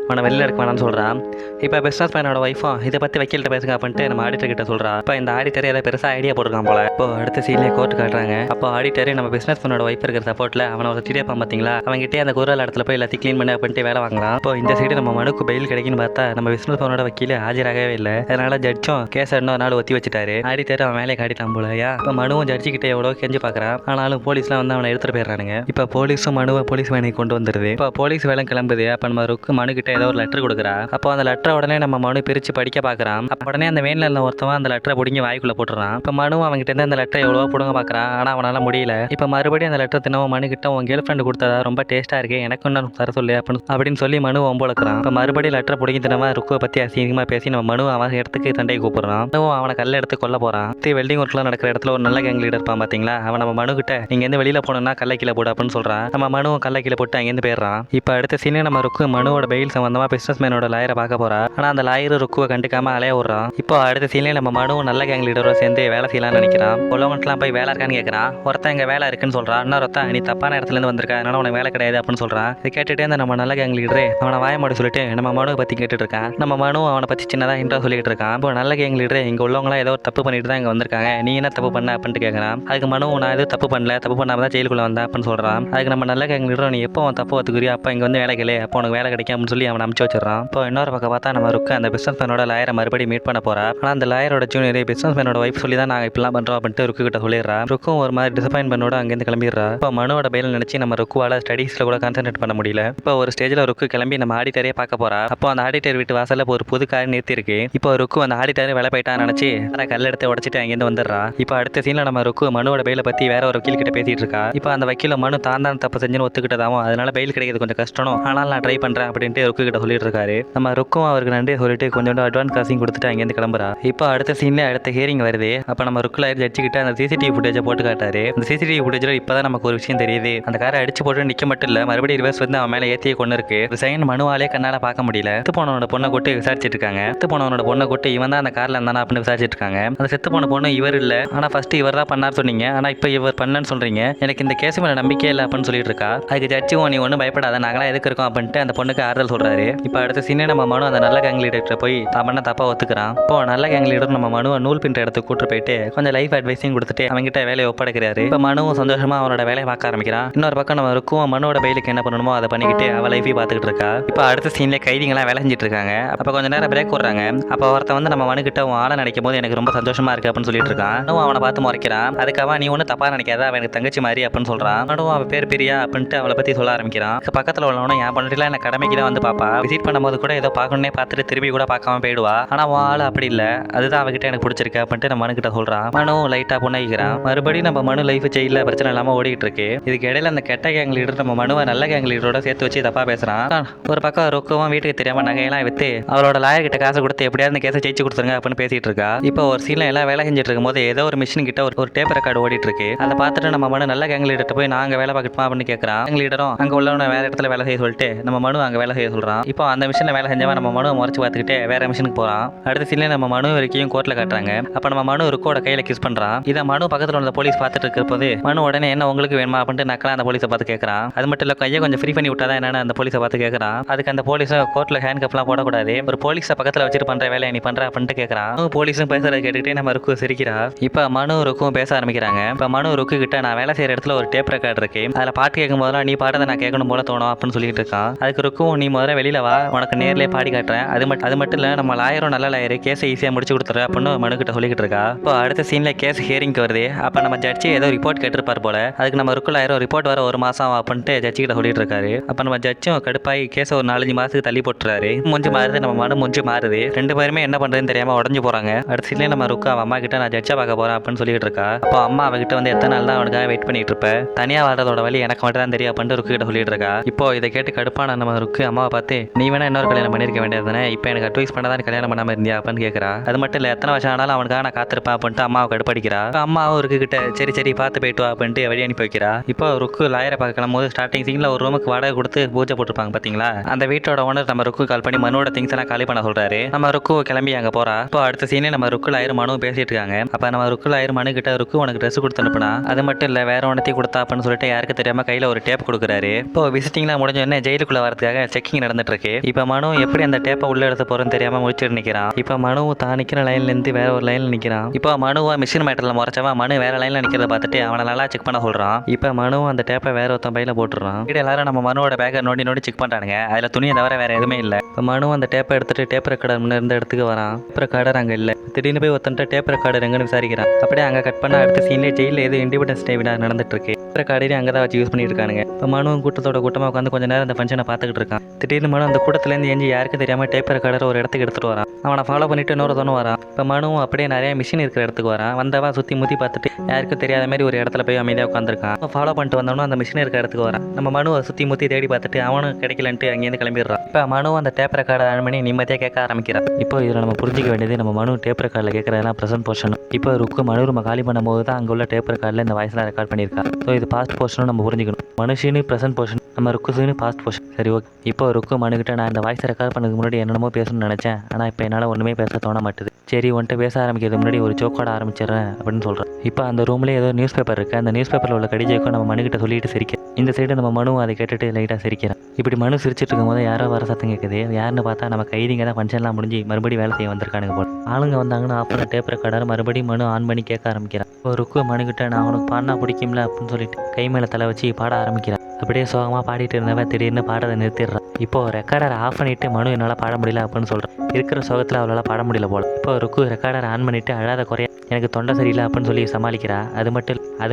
அவனை வெளியில எடுக்க வேணாம்னு சொல்றான். இப்போ பிசினஸ் மேனோட வைஃபும் இதை பத்தி வக்கீல்கிட்ட பேசுங்க அப்படின்ட்டு நம்ம ஆடிட்டர் கிட்ட சொல்றா. இப்போ இந்த ஆடிட்டர் ஏதாவது பெருசா ஐடியா போட்டுருக்கான் போல. இப்போ அடுத்த சீன்ல கோர்ட் காட்டுறாங்க. அப்போ ஆடிட்டர் நம்ம பிசினஸ் மேனோட வைஃப் இருக்கிற சப்போர்ட்ல அவனை ஒரு திடீர்ப்பா பாத்தீங்களா, அவங்ககிட்டே அந்த குரல் இடத்துல போய் எல்லாத்தையும் கிளீன் பண்ணி அப்படின்ட்டு வேலை வாங்கலாம். இப்போ இந்த சைடு நம்ம மனுக்கு பெயில் கிடைக்குன்னு பார்த்தா நம்ம பிசினஸ் மேனோட வக்கீல் ஆஜராகவே இல்லை. அதனால ஜட்ஜும் கேஸ் இன்னொரு நாள் ஒத்தி வச்சுட்டாரு. ஆடிட்டர் அவன் வேலையை காட்டிட்டான் போலயா. இப்போ மனுவும் ஜட்ஜி கிட்ட எவ்வளோ கெஞ்சி பாக்குறான். ஆனாலும் போலீஸ்லாம் வந்து அவனை எடுத்துட்டு போயிடுறானுங்க. இப்போ போலீஸும் மனுவை போலீஸ் வேலைக்கு கொண்டு வந்துருது. இப்போ போலீஸ் வேலை கிளம்புது. அப்போ நம்ம ருக்கு மனு கிட்ட ஏதோ ஒரு லெட்டர் கொடுக்குறா. அப்போ அந்த லெட்டரை உடனே நம்ம மனு பிரிச்சு படிக்க பாக்குறான். அப்போ உடனே அந்த வேன்ல இருந்த ஒருத்தவன் அந்த லெட்டரை பிடிங்கி வாய்க்குள்ள போட்டுறான். இப்போ மனுவும் அவன்கிட்ட இருந்து அந்த லெட்டரை எவ்வளோ பிடுங்க பாக்குறான். ஆனா அவனால முடியல. இப்போ மறுபடியும் அந்த லெட்டர் தினமும் மனு கிட்ட உன் கேர்ள் ஃப்ரெண்டு கொடுத்ததா ரொம்ப டேஸ்டா இருக்கு, எனக்கு ஒன்று தர சொல்லு அப்படின்னு சொல்லி மனு ஒம்பளக்குறான். இப்போ மறுபடியும் லெட்டரை பிடிங்கி தினமா ருக்குவை பத்தி அசிங்கமா பேசி நம்ம மனு அவன் இடத்துக்கு சண்டையை கூப்பிடுறான். அவனை கல்ல எடுத்து கொல்ல போறான். வெல்டிங் ஒர்க்லாம் நடக்கிற இடத்துல ஒரு நல்ல கேங் லீடர் இருப்பான் பாத்தீங்களா, அவன் நம்ம மனு கிட்ட நீங்க எந்த வெளியில போனோம்னா கல்ல கீழே போடு அப்படின்னு சொல்றான். நம்ம மனுவும் கல்ல கீழே போட்டு அங்கேருந்து போயிடுறான். இப்போ அடுத்த சீனே நம்ம ருக்கு மனுவோட பெயில் சம்பந்தமா பிசினஸ் மேனோட லாயரை பார்க்க போறா. ஆனா அந்த லாயர் ருக்குவை கண்டுக்காம அலைய விடுறான். இப்போ அடுத்த சீன்லேயே நம்ம மனுவும் நல்ல கேங் லீடரோட சேர்ந்து வேலை செய்யலாம்னு நினைக்கிறான். உள்ளவங்கலாம் போய் வேலை இருக்கான்னு கேட்குறான். ஒருத்தன் இங்கே வேலை இருக்குன்னு சொல்கிறான். இன்னொருத்தன் நீ தப்பான இடத்துலேருந்து வந்திருக்க, அதனால உனக்கு வேலை கிடையாது அப்படின்னு சொல்கிறான். இதை கேட்டுகிட்டே அந்த நம்ம நல்ல கேங் லீடரு அவனை வாயமாடி சொல்லிட்டு நம்ம மனுவை பற்றி கேட்டுட்டு இருக்கான். நம்ம மனு அவனை பற்றி சின்னதாக இன்ட்ரா சொல்லிட்டு இருக்கான். இப்போ நல்ல கேங் லீடரு இங்கே உள்ளவங்களாம் ஏதோ ஒரு தப்பு பண்ணிட்டு தான் இங்கே வந்திருக்காங்க, நீ என்ன தப்பு பண்ண அப்படின்ட்டு கேட்குறான். அதுக்கு மனு நான் எதுவும் தப்பு பண்ணல, தப்பு பண்ணாம தான் ஜெயிலுக்குள்ள வந்தேன் அப்படின்னு சொல்கிறான். அதுக்கு நம்ம நல்ல கேங் லீடர் நீ எப்போ அவன் தப்பு ஒத்துக்குறியோ அப்போ இங்கே வந்து வேலை கேளு, அப்போ உனக்கு வேலை கிடைக்கும் அப்படின்னு சொல்லி அவனை அனுப்பிச்சு வச்சிடறான். இப்போ இன்னொரு பக்கம் பார்த்தா நம்ம ருக்கு அந்த பிசினஸ் மேனோட லாயரை மறுபடியும் மீட் பண்ண போறா. ஆனால் அந்த லாயரோட ஜூனியர் பிசினஸ் மேனோட வைஃப் சொல்லி தான் நாங்கள் இப்படிலாம் பண்ணுறோம் அப்படின்ட்டு ருக்கு கிட்ட சொல்லிடுறா. ருக்கும் ஒரு மாதிரி டிசப்பாயின்ட் பண்ணோட அங்கேருந்து கிளம்பிடுறா. இப்போ மனுவோட பையில நினைச்சு நம்ம ருக்குவால ஸ்டடீஸ்ல கூட கான்சென்ட்ரேட் பண்ண முடியல. இப்போ ஒரு ஸ்டேஜில் ருக்கு கிளம்பி நம்ம ஆடிட்டரே பார்க்க போறா. அப்போ அந்த ஆடிட்டர் வீட்டு வாசல்ல ஒரு புது கார் நிறுத்தி இருக்கு. இப்போ ருக்கு அந்த ஆடிட்டர் வேலை போயிட்டான்னு நினைச்சு கல் எடுத்து உடச்சிட்டு அங்கேருந்து வந்துடுறா. இப்போ அடுத்த சீன்ல நம்ம ருக்கு மனுவோட பையில பத்தி வேற ஒரு வக்கீல் கிட்ட பேசிட்டு இருக்கா. இப்போ அந்த வக்கீல மனு தான் தப்பு செஞ்சுன்னு ஒத்துக்கிட்டதாவும், அதனால பெயில் கிடைக்கிறது கொஞ்சம் கஷ்டம், ஆனால் நான் ட்ரை பண்றேன் அப்படின்ட்டு ருக்கு கிட்ட சொல்லிட்டு இருக்காரு. நம்ம ருக்கும் அவருக்கு நன்றி சொல்லிட்டு கொஞ்சோண்டு அட்வான்ஸ் காசிங் கொடுத்துட்டு அங்கேருந்து கிளம்புறா. இப்போ அடுத்த சீன்ல அடுத்த ஹியரிங் வருது. அப்போ நம்ம ருக்குல ஜட்ஜி கிட்ட அந்த சிசிடிவி ஃபுட்டேஜை போட்டு காட்டாரு. அந்த சிசிடிவி ஃபுட்டேஜ்ல இப்பதான் நமக்கு ஒரு விஷயம் தெரியுது. அந்த காரை அடிச்சு போட்டு நிக்க மட்டும் இல்ல, மறுபடியும் ரிவர்ஸ் வந்து அவன் மேல ஏத்தியே கொண்டு இருக்கு. சைன் மனுவாலே கண்ணால பார்க்க முடியல. செத்து போனவனோட பொண்ணை கூட்டு விசாரிச்சிட்டு இருக்காங்க. செத்து போனவனோட பொண்ணை கூட்டு இவன் தான் அந்த கார்ல இருந்தானா அப்படின்னு விசாரிச்சிட்டு இருக்காங்க. அந்த செத்து போன பொண்ணு இவர் இல்ல, ஆனா ஃபர்ஸ்ட் இவர் தான் பண்ணார் சொன்னீங்க, ஆனா இப்போ இவர் பண்ணலன்னு சொல்றீங்க, எனக்கு இந்த கேஸ் மேல நம்பிக்கை இல்லை அப்படின்னு சொல்லிட்டு இருக்கா. அதுக்கு ஜட்ஜும் நீ ஒன்றும் பயப்படாத, நாங்களாம் எதுக்கு இருக்கோம் அப்படின்ட்டு அந்த பொண்ணுக்கு ஆறுதல் சொல்றாரு. இப்போ அடுத்த சீனே நம்ம மனு அந்த நல்ல கேங் லீடர்கிட்ட போய் தான் பண்ண தப்பா ஒத்துக்கிறான். இப்போ நல்ல கேங் லீடர் நம்ம மனுவை நூல் பின்ற இடத்துக்கு கூட்டு போயிட்டு கொஞ்சம் லைஃப் அட்வைஸையும் கொடுத்துட்டு அவங்ககிட்ட வேலையை ஒப்படைக்கிறாரு. இப்போ மனுவும் சந்தோஷமா அவனோட வேலையை பார்க்க ஆரம்பிக்கிறான். இன்னொரு பக்கம் நம்ம இருக்கும் மனுவோட பைலுக்கு என்ன பண்ணணுமோ அதை பண்ணிக்கிட்டு அவ லைஃபையும் பார்த்துக்கிட்டு இருக்கா. இப்போ அடுத்த சீன்ல கைதிகளாம் வேலை செஞ்சுட்டு இருக்காங்க. அப்போ கொஞ்ச நேரம் பிரேக் விடுறாங்க. அப்போ ஒருத்தன் வந்து நம்ம மனுக்கிட்ட உன் ஆளை நினைக்கும் போது எனக்கு ரொம்ப சந்தோஷமா இருக்கு அப்படின்னு சொல்லிட்டு இருக்கான். அவனை பார்த்து முறைக்கிறான். அதுக்காக நீ ஒன்றும் தப்பா நினைக்காத, அவனுக்கு தங்கச்சி மாதிரி அப்படின்னு சொல்றான். மனுவும் அவன் பேர் பிரியா அப்படின்ட்டு அவளை பத்தி சொல்ல ஆரம்பிக்கிறான். பக்கத்தில் உள்ளவனும் என் பண்ணிட்டுலாம் எனக்கு கடமைக்கு தான் வந்து பாப்பா, விசிட் பண்ணும்போது கூட ஏதோ பார்க்கணுன்னே பார்த்துட்டு திரும்பி கூட பார்க்காம போயிடுவா, ஆனா உன் ஆள் அப்படி இல்லை, அதுதான் அவகிட்ட எனக்கு பிடிச்சிருக்கு அப்படின்ட்டு நம்ம மனு கிட்ட சொல்றான். மனுவும் லைட்டா புண்ணகிக்கிறான். மறுபடியும் நம்ம மனு லைஃப் ஜெயில பிரச்சனை இல்லாம ஓடிட்டு இருக்கு. இதுக்கு இடையில அந்த கெட்ட கேங் லீடர் நம்ம மனுவை நல்ல கேங் லீடரோட சேர்த்து வச்சு தப்பா பேசுறான். ஒரு பக்கம் ரொக்கவும் வீட்டுக்கு தெரியாம நகையெல்லாம் வித்து அவரோட லாயர் கிட்ட காசு கொடுத்து எப்படியாவது இந்த கேஸை ஜெயிச்சு கொடுத்துருங்க அப்படின்னு பேசிட்டு இருக்கா. இப்போ ஒரு சீன்ல எல்லாம் வேலை செஞ்சுட்டு இருக்கும் போது ஏதோ ஒரு மிஷின் கிட்ட ஒரு டேப் ரெக்கார்டு ஓடிட்டு இருக்கு. அதை பார்த்துட்டு நம்ம மனு நல்ல கேங் லீடர்கிட்ட போய் நாங்க வேலை பார்க்கணுமா அப்படின்னு கேட்கறான். கேங் லீடரும் அங்க உள்ளவன வேற இடத்துல வேலை செய்ய சொல்லிட்டு நம்ம மனு அங்க வேலை செய்ய சொல்றான். இப்போ அந்த மிஷின்ல வேலை செஞ்சவன் நம்ம மனுவை முறைச்சு பார்த்துக்கிட்டு வேற மிஷினுக்கு போறான். அடுத்த சீன்ல நம்ம மனு வரைக்கும் கோர்ட்ல காட்டுறாங்க. அப்ப நம்ம மனு ருக்கோட கையில கிஸ் பண்றான். இதை மனு பக்கத்துல உள்ள போலீஸ் பார்த்துட்டு இருக்கப்போது மனு உடனே என்ன உங்களுக்கு வேணுமா அப்படின்ட்டு நக்கலா அந்த போலீஸை பார்த்து கேட்கறான். அது மட்டும் இல்ல கையை கொஞ்சம் ஃப்ரீ பண்ணி விட்டாதான் என்னன்னு அந்த போலீஸை பார்த்து கேட்கறான். அதுக்கு அந்த போலீஸை கோர்ட்ல ஹேண்ட் கப்லாம் போடக்கூடாது, ஒரு போலீஸை பக்கத்துல வச்சுட்டு பண்ற வேலையை நீ பண்ற அப்படின்ட்டு கேட்கறான். போலீஸும் பேசுறத கேட்டுக்கிட்டே நம்ம ருக்கு சிரிக்கிறா. இப்ப மனு ருக்கும் பேச ஆரம்பிக்கிறாங்க. இப்ப மனு ருக்கு கிட்ட நான் வேலை செய்யற இடத்துல ஒரு டேப் ரெக்கார்டு இருக்கு, அதுல பாட்டு கேட்கும் போதெல்லாம் நீ பாடுறதை நான் கேட்கணும் போல தோணும் அப்படின்னு சொல்லிட்டு இருக்கான். அதுக்கு ருக்கும் நீ முதல்ல வெளியில வா, உனக்கு நேர்லயே பாடி காட்டுறேன், அது மட்டும் இல்ல நம்ம லாயரும் நல்ல லாயரு கேஸை ஈஸியா முடிச்சு கொடுத்துற அப்படின்னு மனு கிட்ட சொல்லிக்கிட்டு இருக்கா. இப்போ அடுத்த சீன்ல கேஸ் ஹியரிங்க்கு வருது. அப்ப நம்ம ஜட்ஜி ஏதோ ரிப்போர்ட் கேட்டிருப்பார் போல, அதுக்கு நம்ம ருக்கு லாயரும் ரிப்போர்ட் வர ஒரு மாசம் அப்படின்ட்டு ஜட்ஜி கிட்ட சொல்லிட்டு இருக்காரு. அப்ப நம்ம ஜட்ஜும் கடுப்பாய் கேஸை ஒரு 4-5 மாசத்துக்கு தள்ளி போட்டுறாரு. முஞ்சு மாறுது, நம்ம மனு முஞ்சு மாறுது. ரெண்டு பேருமே என்ன பண்றதுன்னு தெரியாம உடஞ்சு போறாங்க. அடுத்த சீன்ல நம்ம ருக்கு அவன் அம்மா கிட்ட நான் ஜட்ஜா பார்க்க போறேன் அப்படின்னு சொல்லிட்டு இருக்கா. அப்போ அம்மா அவகிட்ட வந்து எத்தனை நாள் தான் அவனுக்காக வெயிட் பண்ணிட்டு இருப்ப, தனியா வாழ்றதோட வழி எனக்கு மட்டும் தான் தெரியும் அப்படின்னு ருக்கு கிட்ட சொல்லிட்டு இருக்கா. இப்போ இதை கேட்டு கடுப்பான நம்ம ருக்கு அம்மாவை பார்த்து நீ வேணா இன்னொரு கல்யாணம் பண்ணிருக்க வேண்டியது தானே, இப்போ எனக்கு அட்வைஸ் பண்ணதான் கல்யாணம் பண்ணாம இருந்தியா அப்படின்னு கேட்கறா. அது மட்டும் இல்ல எத்தனை வருஷம் ஆனாலும் அவனுக்காக நான் காத்திருப்பேன் அப்படின்ட்டு அம்மாவை கடுப்படிக்கிறா. அம்மாவும் ருக்கு கிட்ட சரி சரி பார்த்து போயிட்டு வா அப்படின்ட்டு வழி அனுப்பி வைக்கிறா. இப்போ ருக்கு லாயரை பார்க்கலாம் போது ஸ்டார்டிங் சீன்ல ஒரு ரூமுக்கு வாடகை கொடுத்து பூஜை போட்டுருப்பாங்க பாத்தீங்களா, அந்த வீட்டோட ஓனர் நம்ம ருக்கு கால் பண்ணி மனுவோட திங்ஸ் எல்லாம் காலி பண்ண சொல்றாரு. நம்ம ருக்கு கிளம்பி அங்க போறா. இப்போ அடுத்த சீனே நம்ம ருக்கு லாயர் மனு பேசிட்டு இருக்காங்க. அப்ப நம்ம ருக்கு லாயர் மனு கிட்ட ருக்கு உனக்கு ட்ரெஸ் கொடுத்து அனுப்புனா, அது மட்டும் இல்ல வேற ஒன்றத்தையும் கொடுத்தா அப்படின்னு சொல்லிட்டு யாருக்கு தெரியாம கையில ஒரு டேப் கொடுக்குறாரு. இப்போ விசிட்டிங்லாம் முடிஞ்ச உடனே ஜெயிலுக்குள்ள வரதுக்காக செக்கிங் நடந்துட்டு இருக்கு. இப்ப மனு எப்படி அந்த டேப்பை உள்ள எடுத்து போறேன்னு தெரியாம முடிச்சுட்டு நிக்கிறான். இப்ப மனு தான் நிக்கிற லைன்ல இருந்து வேற ஒரு லைன்ல நிக்கிறான். இப்போ மனுவா மிஷின் மேட்டர்ல முறைச்சவன் மனு வேற லைன்ல நிக்கிறத பார்த்துட்டு அவனை நல்லா செக் பண்ண சொல்றான். இப்ப மனு அந்த டேப்பை வேற ஒருத்தன் பையில போட்டுறான். எல்லாரும் நம்ம மனுவோட பேக்கை நோண்டி செக் பண்றானுங்க. அதுல துணியை தவிர வேற எதுவுமே இல்ல. இப்ப மனு அந்த டேப்பை எடுத்துட்டு டேப் ரெக்கார்டர் முன்ன இருந்த இடத்துக்கு வரான். டேப் ரெக்கார்டர் அங்க இல்ல. திடீர்னு போய் ஒருத்தன்ட்ட டேப் ரெக்கார்டர் எங்கன்னு விசாரிக்கிறான். அப்படியே அங்க கட் பண்ண அடுத்த சீன்ல ஜெயில ஏதோ இண்டிபெண்டன்ஸ் டே விழா நடந்துட்டு இருக்கு. ரெக்கார்டரையும் அங்கதான் வச்சு யூஸ் பண்ணிட்டு இருக்கானுங்க. இப்ப மனுவும் கூட்டத்தோட கூட்டமா உட்காந்து கொஞ்ச நேரம் அந்த ஃபங்க்ஷனை பார்த்துக்கிட்டு இருக்கான். திடீர்னு மனு அந்த கூட்டத்துல இருந்து எஞ்சி யாருக்கும் தெரியாம டேப் ரெக்கார்டர் ஒரு இடத்துக்கு எடுத்துட்டு வரான். அவனை ஃபாலோ பண்ணிட்டு இன்னொருத்தனும் வரான். இப்ப மனுவும் அப்படியே நிறைய மிஷின் இருக்கிற இடத்துக்கு வரான். வந்தவன் சுத்தி முத்தி பார்த்துட்டு யாருக்கும் தெரியாத மாதிரி ஒரு இடத்துல போய் அமைதியா உட்காந்துருக்கான். ஃபாலோ பண்ணிட்டு வந்தவனும் அந்த மிஷின் இருக்கிற இடத்துக்கு வரான். நம்ம மனுவை சுத்தி முத்தி தேடி பார்த்துட்டு அவனும் கிடைக்கலன்ட்டு அங்கேருந்து கிளம்பிடுறான். இப்ப மனு அந்த டேப் ரெக்கார்டர் ஆன் பண்ணி நிம்மதியா கேட்க ஆரம்பிக்கிறான். இப்போ இதுல நம்ம புரிஞ்சிக்க வேண்டியது நம்ம மனு டேப் ரெக்கார்டில் கேட்கறதெல்லாம் ப்ரெசென்ட் போர்ஷன். இப்போ ருக்கு மனு ரூமை காலி பண்ணும்போது தான் அங்கே உள்ள டேப் ரெக்கார்டில் இந்த வாய்ஸ்லாம் ரெக்கார்ட் பண்ணியிருக்கா. ஸோ இது பாஸ்ட் போர்ஷனும் நம்ம புரிஞ்சுக்கணும். மனுஷனு ப்ரெசென்ட் போர்ஷன் நம்ம ருக்குன்னு பாஸ்ட் போஷன். சரி ஓகே. இப்போ ருக்கு மனுக்கிட்ட நான் இந்த வாய்ஸ் ரெக்கார்ட் பண்ணதுக்கு முன்னாடி என்னென்னமோ பேசணும்னு நினச்சேன். ஆனால் இப்போ என்னால் ஒன்றுமே பேச தோண மாட்டுது. சரி உன்ட்ட பேச ஆரம்பிக்கிறதுக்கு முன்னாடி ஒரு ஜோக்கோட ஆரம்பிச்சிடுறேன் அப்படின்னு சொல்கிறேன். இப்போ அந்த ரூம்லேயே ஏதோ நியூஸ் பேப்பர் இருக்குது. அந்த நியூஸ் பேப்பரில் உள்ள கடிஜோக்கும் நம்ம மனுக்கிட்ட சொல்லிட்டு சிரிக்கிறேன். இந்த சைடு நம்ம மனு அதை கேட்டுட்டு லைட்டாக சிரிக்கிறேன். இப்படி மனு சிரிச்சிட்டு இருக்கும்போது யாரோ வர சத்தம் கேட்குது. யாருன்னு பார்த்தா நம்ம கைதிங்க தான் ஃபங்க்ஷன்லாம் முடிஞ்சு மறுபடியும் வேலை செய்ய வந்திருக்கானுங்க போல. ஆளுங்க வந்தாங்கன்னு ஆஃப் பண்ண டேப் ரெக்கார்டர் மறுபடியும் மனு ஆன் பண்ணி கேட்க ஆரம்பிக்கிறான். இப்போ ருக்கு மனுக்கிட்ட நான் அவனுக்கு பாடினா பிடிக்கும்ல அப்படின்னு சொல்லிட்டு கை மேலே தலை வச்சு பாட ஆரம்பிக்கிறான். அப்படியே சோகமாக பாடிட்டு இருந்தவன் திடீர்னு பாடத்தை நிறுத்திடுறான். இப்போ ரெக்கார்டரை ஆஃப் பண்ணிட்டு மனு என்னால் பாட முடியல அப்படின்னு சொல்கிறான். இருக்கிற சோகத்தில் அவளால் பாட முடியல போல. இப்போ ருக்கு ரெக்கார்டரை ஆன் பண்ணிட்டு அழாத குறைய எனக்கு தொண்டை சரியில்லை அப்படின்னு சொல்லி சமாளிக்கிறா. அது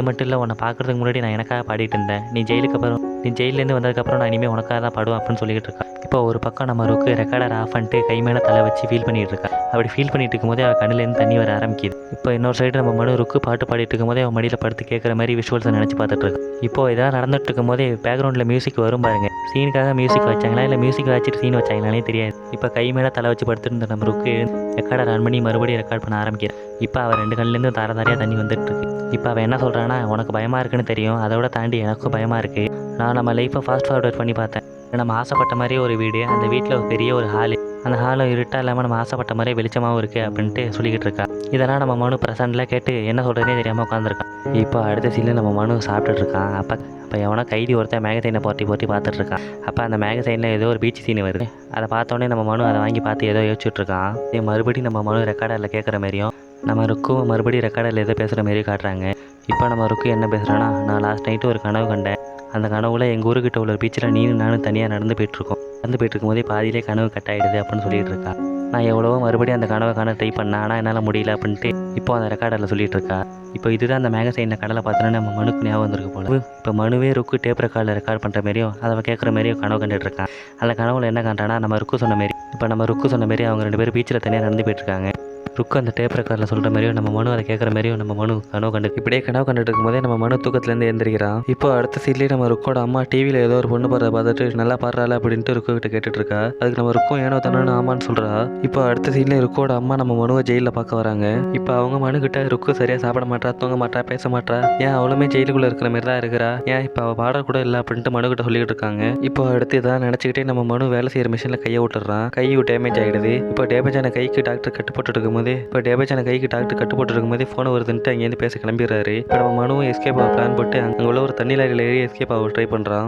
மட்டும் இல்லை உன்னை பார்க்குறதுக்கு முன்னாடி நான் எனக்காக பாடிட்டு இருந்தேன். நீ ஜெயிலேருந்து வந்ததுக்கப்புறம் நான் இனிமேல் உனக்காக தான் பாடுவேன் அப்படின்னு சொல்லிட்டு இருக்கா. இப்போ ஒரு பக்கம் நம்ம ருக்கு ரெக்கார்டர் ஆஃப் பண்ணிட்டு கை மேலே தலை வச்சு ஃபீல் பண்ணிட்டு இருக்கா. அப்படி ஃபீல் பண்ணிட்டு இருக்கும்போதே அவள் கண்ணிலேருந்து தண்ணி வர ஆரம்பிக்குது. இப்போ இன்னொரு சைடு நம்ம மனு ருக்கு பாட்டு பாடிட்டு இருக்கும்போதே அவன் மடியில் படுத்து கேட்குற மாதிரி விஷுவல்ஸை நினச்சி பார்த்துட்டு இருக்கா. இப்போ இதெல்லாம் நடந்துட்டு இருக்கும்போதே பேக்ரவுண்டில் மியூசிக் வரும் பாருங்க. சீனுக்காக மியூசிக் வச்சாங்களா இல்லை மியூசிக் வச்சுட்டு சீன் வச்சாங்களானே தெரியாது. இப்போ கை மேலே தலை வச்சு படுத்துட்டு இருந்த நம்ம ருக்கு ரெக்கார்டர் ஆன் பண்ணி மறுபடியும் ரெக்கார்ட் பண்ண ஆரம்பிக்கிறேன். இப்போ அவள் 2 கண்ணிலேருந்து தாரையாக தண்ணி வந்துட்டு இருக்கு. இப்போ அவள் என்ன சொல்கிறான்னா உனக்கு பயமாக இருக்குன்னு தெரியும், அதோட தாண்டி எனக்கும் பயமாக இருக்குது. நான் நம்ம லைஃப்பை ஃபாஸ்ட் ஃபார்வர்ட் பண்ணி பார்த்தேன். நம்ம ஆசைப்பட்ட மாதிரியே ஒரு வீடு, அந்த வீட்டில் ஒரு பெரிய ஒரு ஹாலு, அந்த ஹாலும் இருட்டாக இல்லாமல் நம்ம ஆசைப்பட்ட மாதிரியே வெளிச்சமாகவும் இருக்குது அப்படின்ட்டு சொல்லிக்கிட்டு இருக்கா. இதெல்லாம் நம்ம மனு ப்ரெசென்ட்டில் கேட்டு என்ன சொல்கிறதே தெரியாமல் உட்காந்துருக்கான். இப்போ அடுத்த சீனில் நம்ம மனு சாப்பிட்டுட்டு இருக்கான். அப்போ எவனோ கைதி ஒருத்தன் மேகசைனை போட்டி பார்த்துட்டு இருக்கான். அப்போ அந்த மேகசைனில் ஏதோ ஒரு பீச் சீன் வருது. அதை பார்த்தோன்னே நம்ம மனு அதை வாங்கி பார்த்து ஏதோ யோசிச்சுட்டு இருக்கான். மறுபடியும் நம்ம மனு ரெக்கார்டரில் கேட்குற மாதிரியும் நம்ம ருக்கும் மறுபடியும் ரெக்கார்டரில் ஏதோ பேசுகிற மாரி காட்டுறாங்க. இப்போ நம்ம ருக்கு என்ன பேசுகிறான்னா நான் லாஸ்ட் நைட்டு ஒரு கனவு கண்டேன். அந்த கனவுல எங்கள் ஊருக்கிட்ட உள்ள பீச்சில் நீனும் நானும் தனியாக நடந்து போயிட்டுருக்கும்போதே பாதியிலே கனவு கட் ஆகிடுது அப்படின்னு சொல்லிட்டு இருக்கா. நான் எவ்வளவோ மறுபடியும் அந்த கனவை காண ட்ரை பண்ணேன், ஆனால் என்னால் முடியல அப்படின்ட்டு இப்போ அந்த ரெக்கார்டரில் சொல்லிட்டு இருக்கா. இப்போ இதுதான் அந்த மேகசைனில் கடலை பார்த்தோன்னே நம்ம மனுக்கு ஞாபகம் வந்திருக்கு போல. இப்போ மனுவே ருக்கு டேப் ரெக்கார்டில் ரெக்கார்ட் பண்ணுற மாதிரியும் அதை கேட்குற மாதிரியும் கனவு கண்டுட்டு இருக்கான். அந்த கனவுல என்ன காண்றானா நம்ம ருக்கு சொன்ன மாரி. இப்போ நம்ம ருக்கு சொன்ன மாரி அவங்க 2 பேரும் பீச்சில் தனியாக நடந்து போயிட்டுருக்காங்க. ருக்கு அந்த டேப் ரெக்கார்டில் சொல்கிற மாதிரியும் நம்ம மனு அதை கேட்குற மாதிரியும் நம்ம மனு கனவு கண்டுட்டு இருக்கும்போதே நம்ம மனு தூக்கத்துலேருந்து எழுந்திரிக்கிறான். இப்போ அடுத்த சீட்லேயே நம்ம ருக்கோட அம்மா டிவியில் ஏதோ ஒரு பொண்ணு பாடுறத பார்த்துட்டு நல்லா பாடுறாள் அப்படின்ட்டு ருக்கு கிட்ட கேட்டுட்டு இருக்கா. அதுக்கு நம்ம ருக்கும் ஏனோ தானோன்னு ஆமான்னு சொல்கிறா. இப்போ அடுத்த சீட்லேயே ருக்கோட அம்மா நம்ம மனுவை ஜெயிலில் பார்க்க வராங்க. இப்போ அவங்க மனுக்கிட்ட ருக்கு சரியாக சாப்பிட மாட்டா, தூங்க மாட்டா, பேச மாட்டா, ஏன் அவளுமே ஜெயிலுக்குள்ளே இருக்கிற மாதிரி தான் இருக்கிறா, ஏன் இப்போ அவள் பாட கூட இல்லை அப்படின்ட்டு மனுக்கிட்ட சொல்லிக்கிட்டு இருக்காங்க. இப்போ அடுத்து இதான் நினச்சிக்கிட்டே நம்ம மனு வேலை செய்கிற மிஷினில் கையை விட்டுறான். கையும் டேமேஜ் ஆகிடுது. இப்போ டேமேஜ் ஆன கைக்கு டாக்டர் கட்டு போட்டு இருக்கும்போது ஃபோனை வருதுன்ட்டு அங்கேருந்து பேச கிளம்பிடுறாரு. இப்போ நம்ம மனுவும் எஸ்கேப் ஆக பிளான் போட்டு அங்கே உள்ள ஒரு தண்ணி லாரியில் ஏறி எஸ்கேப் ஆக ட்ரை பண்ணுறான்.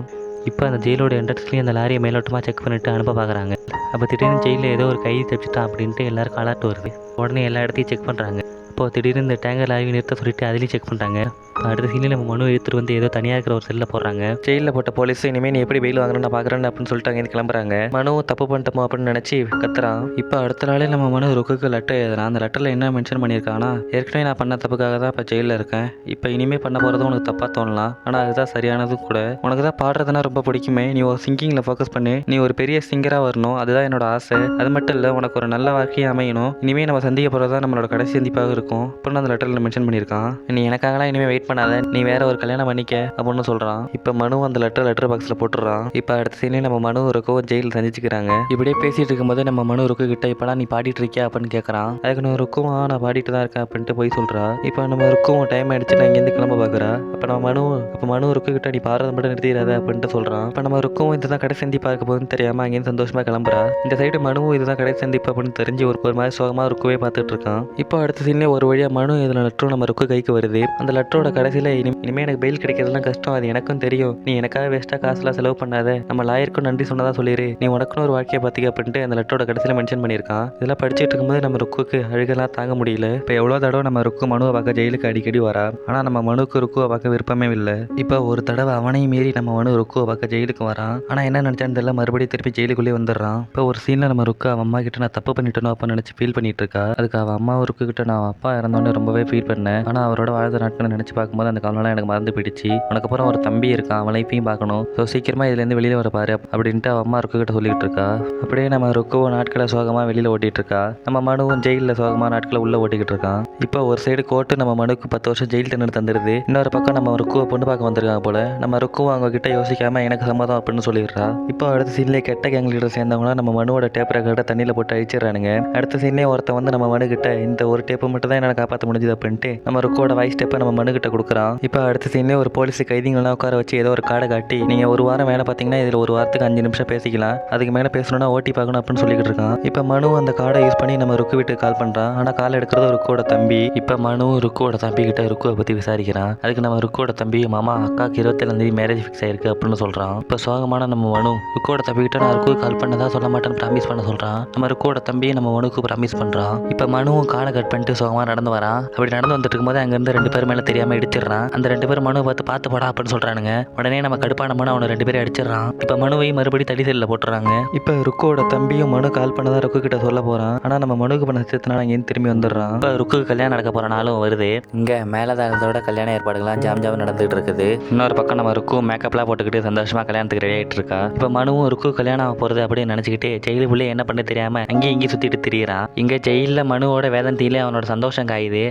இப்போ அந்த ஜெயிலோட என்ட்ரன்ஸ்லேயும் அந்த லாரியை மேலோட்டமாக செக் பண்ணிட்டு அனுப்ப பார்க்குறாங்க. அப்போ திடீர்னு ஜெயிலில் ஏதோ ஒரு கைதி தப்பிச்சிட்டான் அப்படின்ட்டு எல்லாருக்கும் அலர்ட் வருது. உடனே எல்லா இடத்தையும் செக் பண்ணுறாங்க. அப்போது திடீர்னு இந்த டேங்கர் லாரி நிறுத்த சொல்லிட்டு அதுலேயும் செக் பண்ணுறாங்க. அடுத்த சீனில் நம்ம மனு எடுத்துகிட்டு வந்து ஏதோ தனியாக இருக்கிற ஒரு செல்லில் போடுறாங்க. ஜெயிலில் போட்ட போலீஸ் இனிமேல் நீ எப்படி பெயில் வாங்குறேன்னு நான் பார்க்குறேன்னு அப்படின்னு சொல்லிட்டு அங்கே கிளம்புறாங்க. மனுவும் தப்பு பண்ணிட்டோமோ அப்படின்னு நினச்சி கத்துறான். இப்போ அடுத்த நாளே நம்ம மனு ருக்குக்கு லெட்டர் எழுதுறான். அந்த லெட்டரில் என்ன மென்ஷன் பண்ணியிருக்காங்கன்னா ஏற்கனவே நான் பண்ண தப்புக்காக தான் இப்போ ஜெயிலில் இருக்கேன். இப்போ இனிமேல் பண்ண போகிறதும் உனக்கு தப்பாக தோணலாம், ஆனால் அதுதான் சரியானதும் கூட. உனக்கு தான் பாடுறதுனா ரொம்ப பிடிக்குமே, நீ ஒரு சிங்கிங்கில் ஃபோக்கஸ் பண்ணு, நீ ஒரு பெரிய சிங்கராக வரணும், அதுதான் என்னோட ஆசை. அது மட்டும் இல்லை உனக்கு ஒரு நல்ல வாழ்க்கையை அமையணும். இனிமேல் நம்ம சந்திக்க போகிறது தான் நம்மளோட கடைசி சந்திப்பாக இருக்கும் அப்படின்னு அந்த லெட்டரில் மென்ஷன் பண்ணியிருக்கான். நீ எனக்காகலாம் இனிமேல் வெயிட் பண்ணாத, நீ வேற ஒரு கல்யாணம் பண்ணிக்க அப்படின்னு சொல்கிறான். இப்போ மனு அந்த லெட்டர் பாக்ஸில் போட்டுடுறான். இப்போ அடுத்த சீனே நம்ம மனு ருக்கும் ஜெயிலில் சந்திச்சுக்கிறாங்க. இப்படியே பேசிட்டு இருக்கும்போது நம்ம மனு ருக்கு கிட்ட இப்போலாம் நீ பாடிட்டு இருக்கியா அப்படின்னு கேட்குறான். அதுக்கு நான் ருக்கும் நான் பாடிட்டு தான் இருக்கேன் அப்படின்ட்டு போய் சொல்கிறா. இப்போ நம்ம ருக்கும் டைம் ஆயிடுச்சு நான் இங்கேருந்து கிளம்ப பார்க்குறா. அப்போ மனு ருக்கு கிட்ட நீ பாடுறத மட்டும் நிறுத்திடாத அப்படின்ட்டு சொல்கிறான். இப்போ நம்ம ருக்கும் இதுதான் கடைசி சந்திப்பு பார்க்க போகுதுன்னு தெரியாமல் அங்கேருந்து சந்தோஷமாக கிளம்புறா. இந்த சைடு மனுவும் இதுதான் கடைசி சந்திப்பு அப்படின்னு தெரிஞ்சு ஒரு மாதிரி சோகமாக ருக்குவே பார்த்துட்டு இருக்கான். இப்போ அடுத்த சீன்லேயே ஒரு வழியாக மனு இதில் லெட்டரும் நம்ம ருக்கு கைக்கு வருது. அந்த லெட்டரோட கடைசியில் இனிமேல் எனக்கு பெயில் கிடைக்கிறதுலாம் கஷ்டம், அது எனக்கும் தெரியும், நீ எனக்காக வேஸ்ட்டாக காசுலாம் செலவு பண்ணாத, நம்ம லாயருக்கும் நன்றி சொன்னதாக சொல்லிடு, நீ உனக்குன்னு ஒரு வாழ்க்கையை பார்த்திக்க அப்படின்ட்டு அந்த லெட்டரோட கடைசியில் மென்ஷன் பண்ணியிருக்கான். இதெல்லாம் படிச்சுட்டு இருக்கும்போது நம்ம ருக்குக்கு அழுகெல்லாம் தாங்க முடியல. இப்போ எவ்வளோ தடவை நம்ம ருக்கு மனுவை பார்க்க ஜெயிலுக்கு அடிக்கடி வரா, ஆனால் நம்ம மனுக்கு ருக்குவை பார்க்க விருப்பமே இல்லை. இப்போ ஒரு தடவை அவனையும் மீறி நம்ம மனு ருக்குவை பார்க்க ஜெயிலுக்கு வரான். ஆனால் என்ன நினச்சான்னு தெரியல, மறுபடியும் திருப்பி ஜெயிலுக்குள்ளே வந்துடுறான். இப்போ ஒரு சீனில் நம்ம ருக்கு அவன் அம்மா கிட்ட நான் தப்பு பண்ணிட்டேனோ அப்போ நினச்சி ஃபீல் பண்ணிட்டு இருக்கா. அதுக்கு அவன் அம்மா ருக்கு கிட்ட நான் அப்பா இறந்தோன்னு ரொம்பவே ஃபீல் பண்ணேன், ஆனால் அவரோட வாழ்ந்த நாட்கள் நினச்சி பார்க்கும்போது அந்த காலம்லாம் எனக்கு மறந்து போயிடுச்சு, உனக்கு அப்புறம் ஒரு தம்பி இருக்கான், அவன் லைஃப்பையும் பார்க்கணும், ஸோ சீக்கிரமாக இதுலேருந்து வெளியில் வர பாரு அப்படின்ட்டு அவன் அம்மா ருக்கு கிட்ட சொல்லிட்டு இருக்கா. அப்படியே நம்ம ருக்குவும் நாட்களை சோகமாக வெளியில் ஓட்டிகிட்டு இருக்கா. நம்ம மனுவும் ஜெயிலில் சோகமாக நாட்களை உள்ளே ஓட்டிக்கிட்டு இருக்கான். இப்போ ஒரு சைடு கோர்ட்டு நம்ம மனுக்கு 10 வருஷம் ஜெயில் தண்டனை தந்துடுது. இன்னொரு பக்கம் நம்ம ருக்குவை பொண்ணு பார்க்க வந்திருக்காங்க போல. நம்ம ருக்குவும் அவங்க கிட்ட யோசிக்காமல் எனக்கு சம்மதம் அப்படின்னு சொல்லிடுறா. இப்போ அடுத்த சீன்லேயே கெட்ட கேங் லீடர் சேர்ந்தவங்களா நம்ம மனுவோட டேப் ரெக்கார்டை தண்ணியில் போட்டு அழிச்சிடறானுங்க. அடுத்த சீன்லேயே ஒருத்தன் வந்து நம்ம மனு கிட்ட இந்த ஒரு டேப்பை மட்டும் தான் என்னால் காப்பாற்ற முடிஞ்சது அப்படின்ட்டு நம்ம ருக்கோட வாய்ஸ் ஸ்டெப்பை நம்ம மனுக்கிட்ட கொடுக்குறான். இப்போ அடுத்த சீன்லேயே ஒரு போலீஸ் கைதிகள்லாம் உட்கார வச்சு ஏதோ ஒரு கார்டை காட்டி நீங்கள் ஒரு வாரம் வேலை பார்த்தீங்கன்னா இதில் ஒரு வாரத்துக்கு 5 நிமிஷம் பேசிக்கலாம், அதுக்கு மேலே பேசணும்னா ஓட்டி பார்க்கணும் அப்படின்னு சொல்லிக்கிட்டு இருக்கான். இப்போ மனு அந்த கார்டை யூஸ் பண்ணி நம்ம ருக்கு வீட்டுக்கு கால் பண்ணுறான். ஆனால் கால் எடுக்கிறது ருக்கோட தம்பி. இப்போ மனு ருக்கோட தம்பி கிட்ட ருக்குவை பற்றி விசாரிக்கிறான். அதுக்கு நம்ம ருக்கோட தம்பி மாமா அக்காவுக்கு 27 மேரேஜ் ஃபிக்ஸ் ஆயிருக்கு அப்படின்னு சொல்கிறான். இப்போ சோகமான நம்ம மனு ருக்கோட தம்பி கிட்ட நான் ருக்கு கால் பண்ணதா சொல்ல மாட்டேன்னு ப்ராமிஸ் பண்ண சொல்கிறான். நம்ம ருக்கோட தம்பியை நம்ம மனுக்கு ப்ராமிஸ் பண்ணுறான். இப்போ மனுவும் காலை கட் பண்ணிட்டு சோகமாக நடந்து வரான். அப்படி நடந்து வந்துட்டு இருக்கும்போது அங்கேருந்து 2 பேர் மேலே தெரியாமல் இடிச்சிடுறான். அந்த 2 பேர் மனுவை பார்த்து போடா அப்படின்னு சொல்கிறானுங்க. உடனே நம்ம கடுப்பான மனு அவனை 2 பேரும் அடிச்சிடறான். இப்போ மனுவையும் மறுபடியும் தடி செல்லில் போட்டுறாங்க. இப்போ ருக்கோட தம்பியும் மனு கால் பண்ணதா ருக்கு கிட்ட சொல்ல போகிறான். ஆனால் நம்ம மனுக்கு பண்ண சத்தியத்தினால அங்கேயும் திரும்பி வந்துடுறான். இப்போ ருக்கு கல்யாணம் நடக்க போகிற நாளும் வருது. இங்கே மேலதாரத்தோட கல்யாண ஏற்பாடுகள்லாம் ஜாம் நடந்துகிட்டு இருக்குது. இன்னொரு பக்கம் நம்ம ருக்கு மேக்கப்லாம் போட்டுக்கிட்டு சந்தோஷமாக கல்யாணத்துக்கு ரெடி ஆகிட்டு இருக்கா. இப்போ மனுவும் ருக்கு கல்யாணம் ஆக போகிறது அப்படின்னு நினச்சிக்கிட்டு ஜெயிலுக்குள்ளே என்ன பண்ண தெரியாமல் அங்கேயும் இங்கேயும் சுற்றிட்டு திரியிறான். இங்கே ஜெயிலில் மனுவோட வேதனையிலே அவனோட சந்தோஷம் காயுது.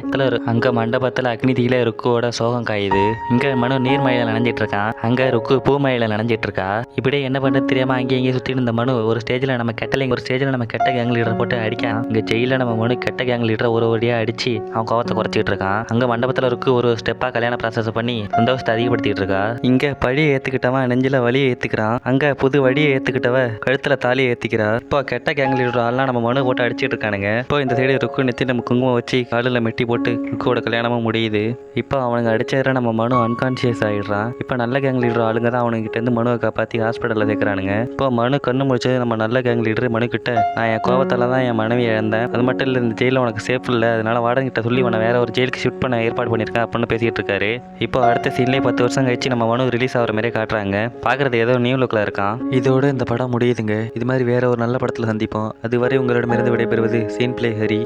அங்கே மண்டபத்தில் அக்னி தீயில ருக்குவோட சோகம் காயுது. இங்கே மனு நீர்மழையில் நனைஞ்சிட்டு இருக்கான். அங்கே ருக்கு பூமழையில் நனைஞ்சிட்டு இருக்கா. இப்படியே என்ன பண்ண தெரியாமல் அங்கேயும் இங்கேயும் சுற்றிட்டு இருந்த மனு ஒரு ஸ்டேஜில் நம்ம கெட்ட கேங் லீடர் போட்டு அடிக்கான். இங்கே ஜெயிலில் நம்ம மனு கெட்ட கேங் லீடரை ஒரு வழியாக அடிச்சு அவன் கோவத்தை குறைச்சிட்டு இருக்கான். அங்கே மண்டபத்தில் ருக்கு ஒரு ஸ்டெப்பாக கல்யாண ப்ராசஸ் பண்ணி சந்தோஷத்தை அதிகப்படுத்திட்டு இருக்கா. இங்கே பழியை ஏற்றுக்கிட்டவன் நெஞ்சில் வலியை ஏற்றுக்கிறான். அங்கே புது வழியை ஏற்றுக்கிட்டவ கழுத்தில் தாலியை ஏற்றிக்கிறா. இப்போ கெட்ட கேங் லீடர் ஆள்லாம் நம்ம மனு போட்டு அடிச்சிட்டு இருக்கானுங்க. இப்போ இந்த சைடு ருக்கு நெத்தி நம்ம குங்குமம் வச்சு காலில் மெட்டி போட்டு ருக்கோட கல்யாணமும் முடியுது. இப்போ அவனுங்க அடிச்சேற நம்ம மனு அன்கான்சியஸ் ஆகிடுறான். இப்போ நல்ல கேங் லீடர் ஆளுங்க தான் அவனுங்கிட்டேருந்து மனுவை காப்பாற்றி ஹாஸ்பிட்டலில் சேர்க்குறானுங்க. இப்போ மனு கண்ணு முடிச்சது நம்ம நல்ல கேங் லீடர் மனு கிட்ட நான் என் கோவத்தால் தான் என் மனைவி இழந்தேன், அது மட்டும் இல்லை இந்த ஜெயிலில் உனக்கு சேஃப் இல்லை, அதனால வார்டன் கிட்ட சொல்லி உன்னை வேற ஒரு ஜெயிலுக்கு ஷிஃப்ட் பண்ண ஏற்பாடு பண்ணியிருக்கேன் அப்படின்னு பேசிட்டு இருக்காரு. இப்போ அடுத்த சீன்லேயே 10 வருஷம் கழிச்சு நம்ம மனு ரிலீஸ் ஆகிற மாதிரி காட்டுறாங்க. பார்க்குறது ஏதோ நியூ லுக்கில் இருக்கான். இதோட இந்த படம் முடியுதுங்க. இது மாதிரி வேற ஒரு நல்ல படத்தில் சந்திப்போம். அதுவரை உங்களிடமிருந்து விடைபெறுவது சீன் பிளே ஹரி.